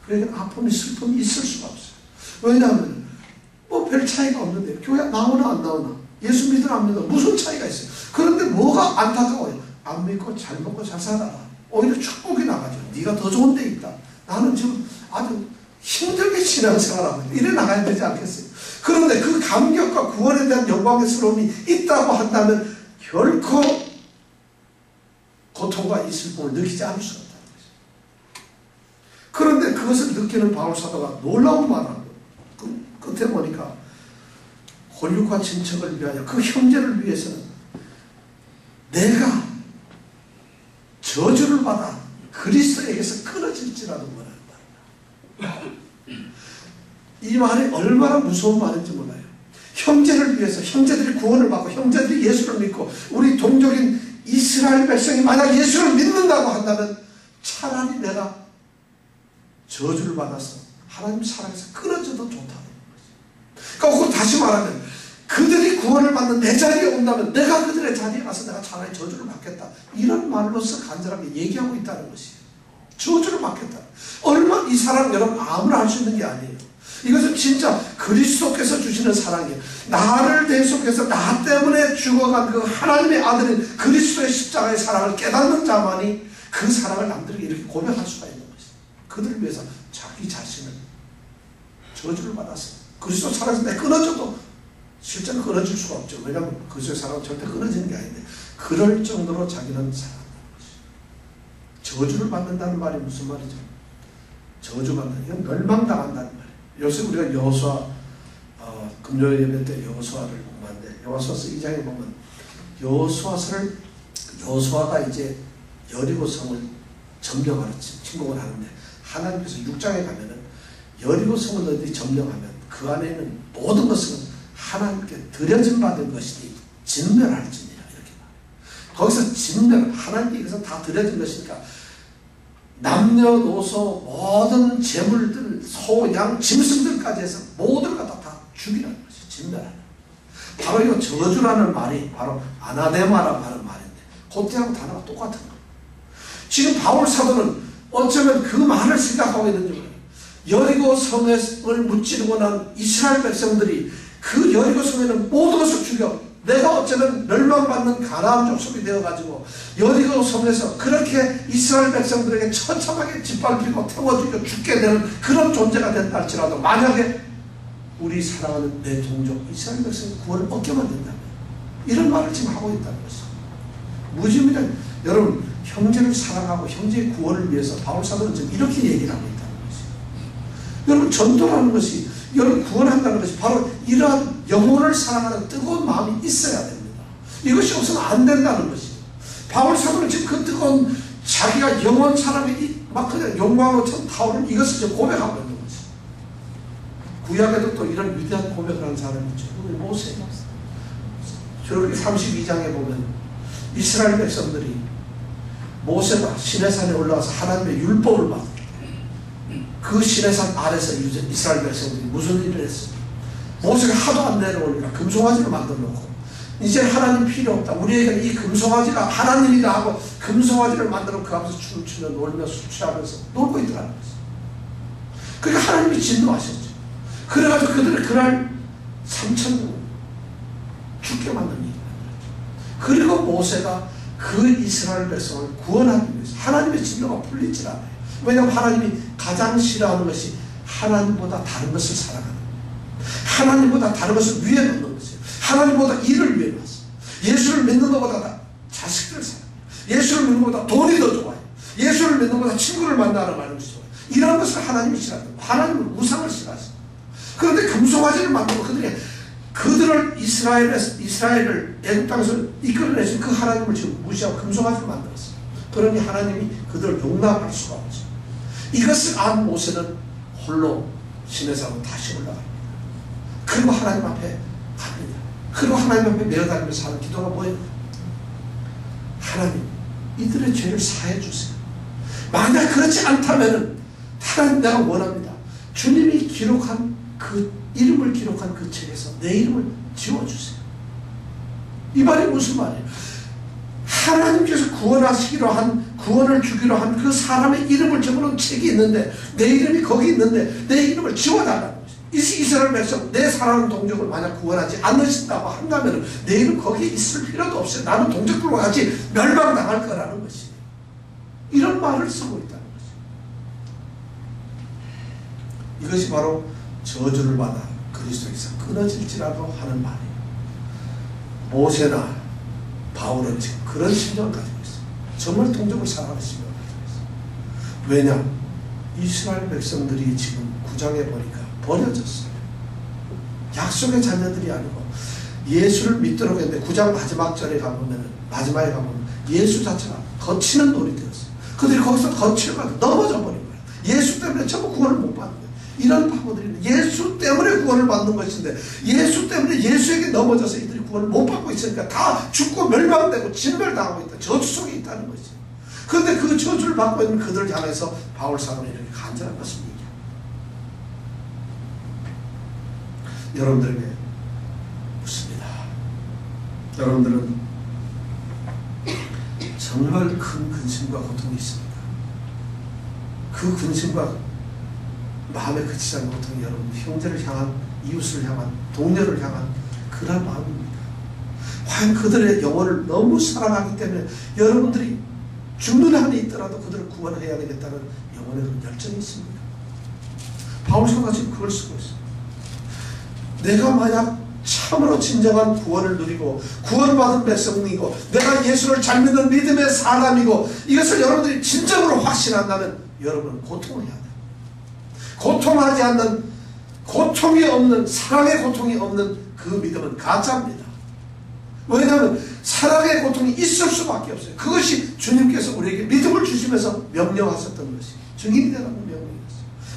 그에게는 아픔이 슬픔이 있을 수가 없어요. 왜냐하면 뭐 별 차이가 없는데 교회 나오나 안 나오나 예수 믿으나 안 믿으나 무슨 차이가 있어요. 그런데 뭐가 안타까워요. 안 믿고 잘 먹고 잘 살아라. 오히려 축복이 나가죠. 네가 더 좋은 데 있다. 나는 지금 아주 힘들게 신앙생활하고 있다. 이래 나가야 되지 않겠어요. 그런데 그 감격과 구원에 대한 영광스러움이 있다고 한다면 결코 고통과 이 슬픔을 느끼지 않을 수가 없다는 것이죠. 그런데 그것을 느끼는 바울사도가 놀라운 말을 합니다. 끝에 보니까 홀육과 친척을 위하여 그 형제를 위해서는 내가 저주를 받아 그리스도에게서 끊어질지라도 원하는 말이다. 이 말이 얼마나 무서운 말인지 몰라요. 형제를 위해서, 형제들이 구원을 받고 형제들이 예수를 믿고 우리 동족인 이스라엘 백성이 만약 예수를 믿는다고 한다면 차라리 내가 저주를 받아서 하나님 사랑에서 끊어져도 좋다는 거지. 그러니까 다시 말하면 그들이 구원을 받는 내 자리에 온다면 내가 그들의 자리에 가서 내가 차라리 저주를 받겠다. 이런 말로서 간절하게 얘기하고 있다는 것이에요. 저주를 받겠다. 얼마 이 사랑 여러분 아무나 할 수 있는 게 아니에요. 이것은 진짜 그리스도께서 주시는 사랑이에요. 나를 대속해서 나 때문에 죽어간 그 하나님의 아들인 그리스도의 십자가의 사랑을 깨닫는 자만이 그 사랑을 남들에게 이렇게 고백할 수가 있는 것이에요. 그들을 위해서 자기 자신을 저주를 받아서 그리스도 사랑에서 내가 끊어져도 실제로 끊어질 수가 없죠. 왜냐하면 그리스도의 사랑은 절대 끊어지는 게 아닌데 그럴 정도로 자기는 사랑한다는 것이죠. 저주를 받는다는 말이 무슨 말이죠? 저주받는, 이건 멸망당한다는 말이에요. 요새 우리가 여호수아 금요일 예배 때 여호수아를 공부하는데 여호수아서 2장에 보면 여호수아가 이제 여리고 성을 점령하는 침공을 하는데 하나님께서 6장에 가면은 여리고 성을 어디 점령하면 그 안에 있는 모든 것은 하나님께 드려진 받은 것이니 진멸할지니라 이렇게 말해요. 거기서 진멸, 하나님께 이것은 다 드려진 것이니까 남녀노소 모든 재물들, 소, 양, 짐승들까지 해서 모든 것 다 죽이라는 것이 진멸하는. 바로 이 저주라는 말이 바로 아나데마라고 하는 말인데 그때하고 단어가 똑같은 거예요. 지금 바울 사도는 어쩌면 그 말을 생각하고 있는지 몰라요. 여리고 성을 무찌르고 난 이스라엘 백성들이 그 여리고 성에는 모든 것을 죽여 내가 어쩌면 멸망받는 가나안 족속이 되어가지고 여리고 성에서 그렇게 이스라엘 백성들에게 처참하게 짓밟히고 태워주고 죽게 되는 그런 존재가 된다 할지라도 만약에 우리 사랑하는 내 동족 이스라엘 백성의 구원을 얻게만 된다면 이런 말을 지금 하고 있다는 것이죠. 무지무지한 여러분 형제를 사랑하고 형제의 구원을 위해서 바울 사도는 지금 이렇게 얘기를 하고 있다는 것이죠. 여러분 전도라는 것이 여러분 구원한다는 것이 바로 이러한 영혼을 사랑하는 뜨거운 마음이 있어야 됩니다. 이것이 없으면 안 된다는 것이죠. 바울 사도는 지금 그 뜨거운 자기가 영혼 사랑이 막 그냥 용광으로 처럼 타오르는 이것을 지금 고백하고 있는 거죠. 구약에도 또 이런 위대한 고백을 하는 사람이 있죠. 모세. 저렇게 32장에 보면 이스라엘 백성들이 모세가 시내산에 올라가서 하나님의 율법을 받고 그 시내산 아래서 이스라엘 백성들이 무슨 일을 했어요? 모세가 하도 안 내려오니까 금송아지를 만들어 놓고 이제 하나님 필요 없다. 우리에게 이 금송아지가 하나님이다 하고 금송아지를 만들어 그 앞에서 춤을 추며 놀며 술 취하면서 놀고 있더라는 거죠. 그러니까 하나님이 진노하셨죠. 그래가지고 그들을 그날 3,000명 죽게 만든 일이 만들었죠. 그리고 모세가 그 이스라엘 백성을 구원하기 위해서 하나님의 진노가 풀리질 않아요. 왜냐하면 하나님이 가장 싫어하는 것이 하나님보다 다른 것을 사랑하는 거예요. 하나님보다 다른 것을 위에 놓는 것이에요. 하나님보다 일을 위해 놨어요. 예수를 믿는 것보다 자식들을 사랑해요. 예수를 믿는 것보다 돈이 더 좋아요. 예수를 믿는 것보다 친구를 만나러 가는 것이 좋아요. 이런 것을 하나님이 싫어합니다. 하나님은 우상을 싫어하십니다. 그런데 금송아지를 만들고 그들을 이스라엘을 애국 땅에서 이끌어내신 그 하나님을 지금 무시하고 금송아지를 만들었어요. 그러니 하나님이 그들을 용납할 수가 없죠. 이것을 안 모세는 홀로 시내산으로 다시 올라갑니다. 그리고 하나님 앞에 갑니다. 그리고 하나님 앞에 내어다니면서 하는 기도가 뭐예요? 하나님, 이들의 죄를 사해 주세요. 만약 그렇지 않다면은 하나님 내가 원합니다. 주님이 기록한 그 이름을 기록한 그 책에서 내 이름을 지워주세요. 이 말이 무슨 말이에요? 하나님께서 구원하시기로 한, 구원을 주기로 한 그 사람의 이름을 적어놓은 책이 있는데 내 이름이 거기 있는데 내 이름을 지워달라는 거죠. 이스라엘 백성, 내 사랑하는 동족을 만약 구원하지 않으신다고 한다면 내 이름 거기에 있을 필요도 없어요. 나는 동족들과 같이 멸망당할 거라는 것이 이런 말을 쓰고 있다는 거죠. 이것이 바로 저주를 받아 그리스도에서 끊어질지라도 하는 말이에요. 모세나 바울은 지금 그런 심정을 가지고 있어요. 정말 동족을 사랑하시며 왜냐? 이스라엘 백성들이 지금 9장에 보니까 버려졌어요. 약속의 자녀들이 아니고 예수를 믿도록 했는데 9장 마지막에 가보면 예수 자체가 거치는 돌이 되었어요. 그들이 거기서 거치려고 넘어져 버린 거예요. 예수 때문에 전부 구원을 못 받는 거예요. 이런 바보들이 예수 때문에 구원을 받는 것인데 예수 때문에 예수에게 넘어져서 이들이 구원을 못 받고 있으니까 다 죽고 멸망되고 진멸당하고 있다. 저주 속에 있다는 거죠. 그런데 그 저주를 받고 있는 그들을 향해서 바울 사도는 이렇게 간절한 것을 얘기합니다. 여러분들에게 묻습니다. 여러분들은 정말 큰 근심과 고통이 있습니다. 그 근심과 마음에 그치지 않는 고통이 여러분 형제를 향한, 이웃을 향한, 동료를 향한 그런 마음입니다. 과연 그들의 영혼을 너무 사랑하기 때문에 여러분들이 죽는 한이 있더라도 그들을 구원해야 되겠다는 영혼의 그런 열정이 있습니다. 바울 사도가 지금 그걸 쓰고 있어요. 내가 만약 참으로 진정한 구원을 누리고 구원받은 백성이고 내가 예수를 잘 믿는 믿음의 사람이고 이것을 여러분들이 진정으로 확신한다면 여러분은 고통을 해야 돼요. 고통하지 않는, 고통이 없는, 사랑의 고통이 없는 그 믿음은 가짜입니다. 왜냐하면 사랑의 고통이 있을 수밖에 없어요. 그것이 주님께서 우리에게 믿음을 주시면서 명령하셨던 것이 증인이 되라는 명령이었어요.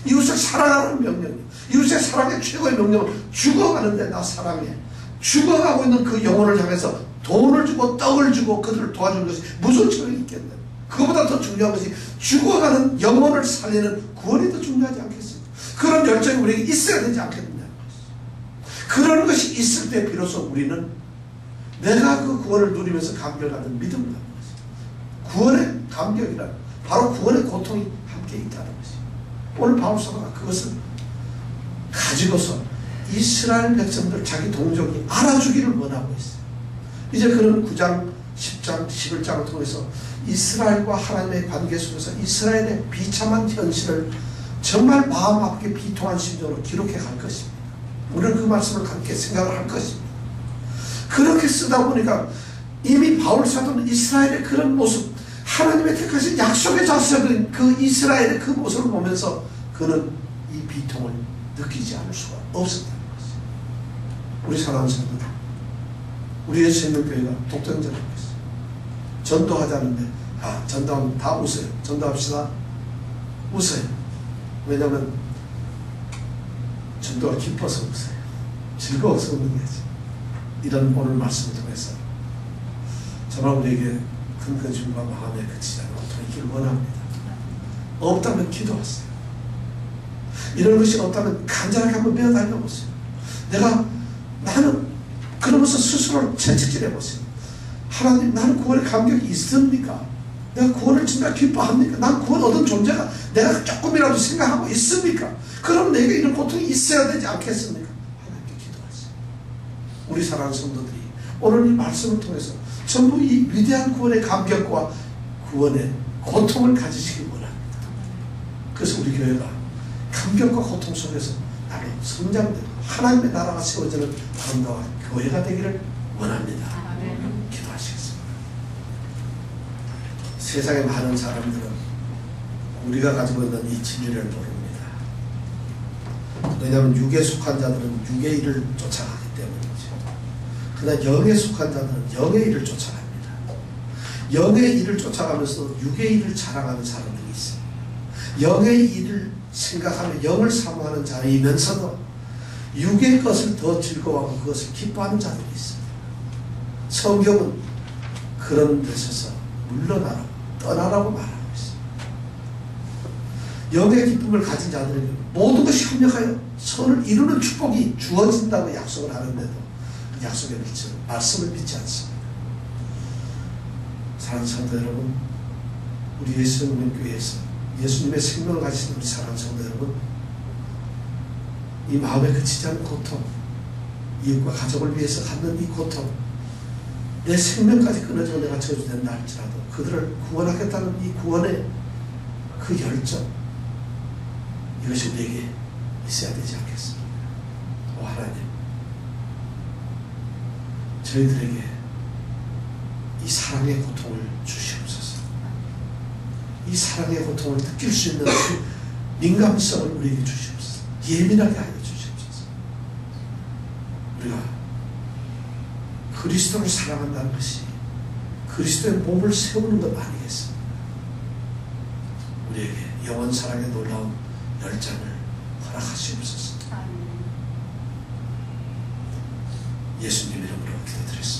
이웃을 사랑하라는 명령이에요. 이웃의 사랑의 최고의 명령은 죽어가는데 나 사랑해. 죽어가고 있는 그 영혼을 향해서 돈을 주고 떡을 주고 그들을 도와주는 것이 무슨 소용이 있겠나요? 그거보다 더 중요한 것이 죽어가는 영혼을 살리는 구원이 더 중요하지 않겠습니까? 그런 열정이 우리에게 있어야 되지 않겠느냐는 것이죠. 그런 것이 있을 때 비로소 우리는 내가 그 구원을 누리면서 감격하는 믿음을 갖는 것이죠. 구원의 감격이란 바로 구원의 고통이 함께 있다는 것이죠. 오늘 바울 사도가 그것을 가지고서 이스라엘 백성들 자기 동족이 알아주기를 원하고 있어요. 이제 그는 9장, 10장, 11장을 통해서 이스라엘과 하나님의 관계 속에서 이스라엘의 비참한 현실을 정말 마음 아프게 비통한 심정으로 기록해 갈 것입니다. 우리는 그 말씀을 함께 생각을 할 것입니다. 그렇게 쓰다 보니까 이미 바울 사도는 이스라엘의 그런 모습, 하나님의 택하신 약속의 자세인 그 이스라엘의 그 모습을 보면서 그는 이 비통을 느끼지 않을 수가 없었다는 것이죠. 우리 사랑하는 성도들, 우리 예수님의 교회가 독점자라고 했어요. 전도하자는데 전도하면 다 웃어요. 전도합시다. 웃어요. 왜냐하면 전도가 기뻐서 웃어요. 즐거워서 웃는 거지. 이런 오늘 말씀을 통해서 정말 우리에게 큰 근심과 마음에 그치지 않은 고통이 있기를 원합니다. 없다면 기도하세요. 이런 것이 없다면 간절하게 한번 매어달려보세요. 나는 그러면서 스스로를 채찍질해보세요. 하나님, 나는 구원의 감격이 있습니까? 내가 구원을 진짜 기뻐합니까? 난 구원 얻은 존재가 내가 조금이라도 생각하고 있습니까? 그럼 내게 이런 고통이 있어야 되지 않겠습니까? 하나님께 기도하세요. 우리 사랑하는 성도들이 오늘 이 말씀을 통해서 전부 이 위대한 구원의 감격과 구원의 고통을 가지시기 원합니다. 그래서 우리 교회가 감격과 고통 속에서 나로 성장되고 하나님의 나라가 세워지는 아름다운 교회가 되기를 원합니다. 기도하시겠습니다. 세상의 많은 사람들은 우리가 가지고 있는 이 진리를 모릅니다. 왜냐하면 육에 속한 자들은 육의 일을 쫓아가기 때문이죠. 그러나 영에 속한 자들은 영의 일을 쫓아갑니다. 영의 일을 쫓아가면서 육의 일을 자랑하는 사람들이 있어요. 영의 일을 생각하며 영을 사모하는 자이면서도 육의 것을 더 즐거워하고 그것을 기뻐하는 자들이 있습니다. 성경은 그런 데서 물러나라고 떠나라고 말하고 있습니다. 영의 기쁨을 가진 자들에게 모든 것이 협력하여 선을 이루는 축복이 주어진다고 약속을 하는데도 그 약속의 말씀을 믿지 않습니다. 사랑하는 성도 여러분, 우리 예수님의 교회에서 예수님의 생명을 가지신 우리 사랑하는 성도 여러분, 이 마음에 그치지 않는 고통, 이웃과 가족을 위해서 갖는 이 고통, 내 생명까지 끊어지고 내가 저주된다 할지라도 그들을 구원하겠다는 이 구원의 그 열정, 이것이 우리에게 있어야 되지 않겠습니까? 오 하나님, 저희들에게 이 사랑의 고통을 주시옵소서. 이 사랑의 고통을 느낄 수 있는 그 민감성을 우리에게 주시옵소서. 예민하게 하여 주시옵소서. 우리가 그리스도를 사랑한다는 것이 그리스도의 몸을 세우는 것 아니겠습니까? 우리에게 영원 사랑의 놀라운 열정을 허락하시옵소서. 예수님 이름으로 기도드렸습니다.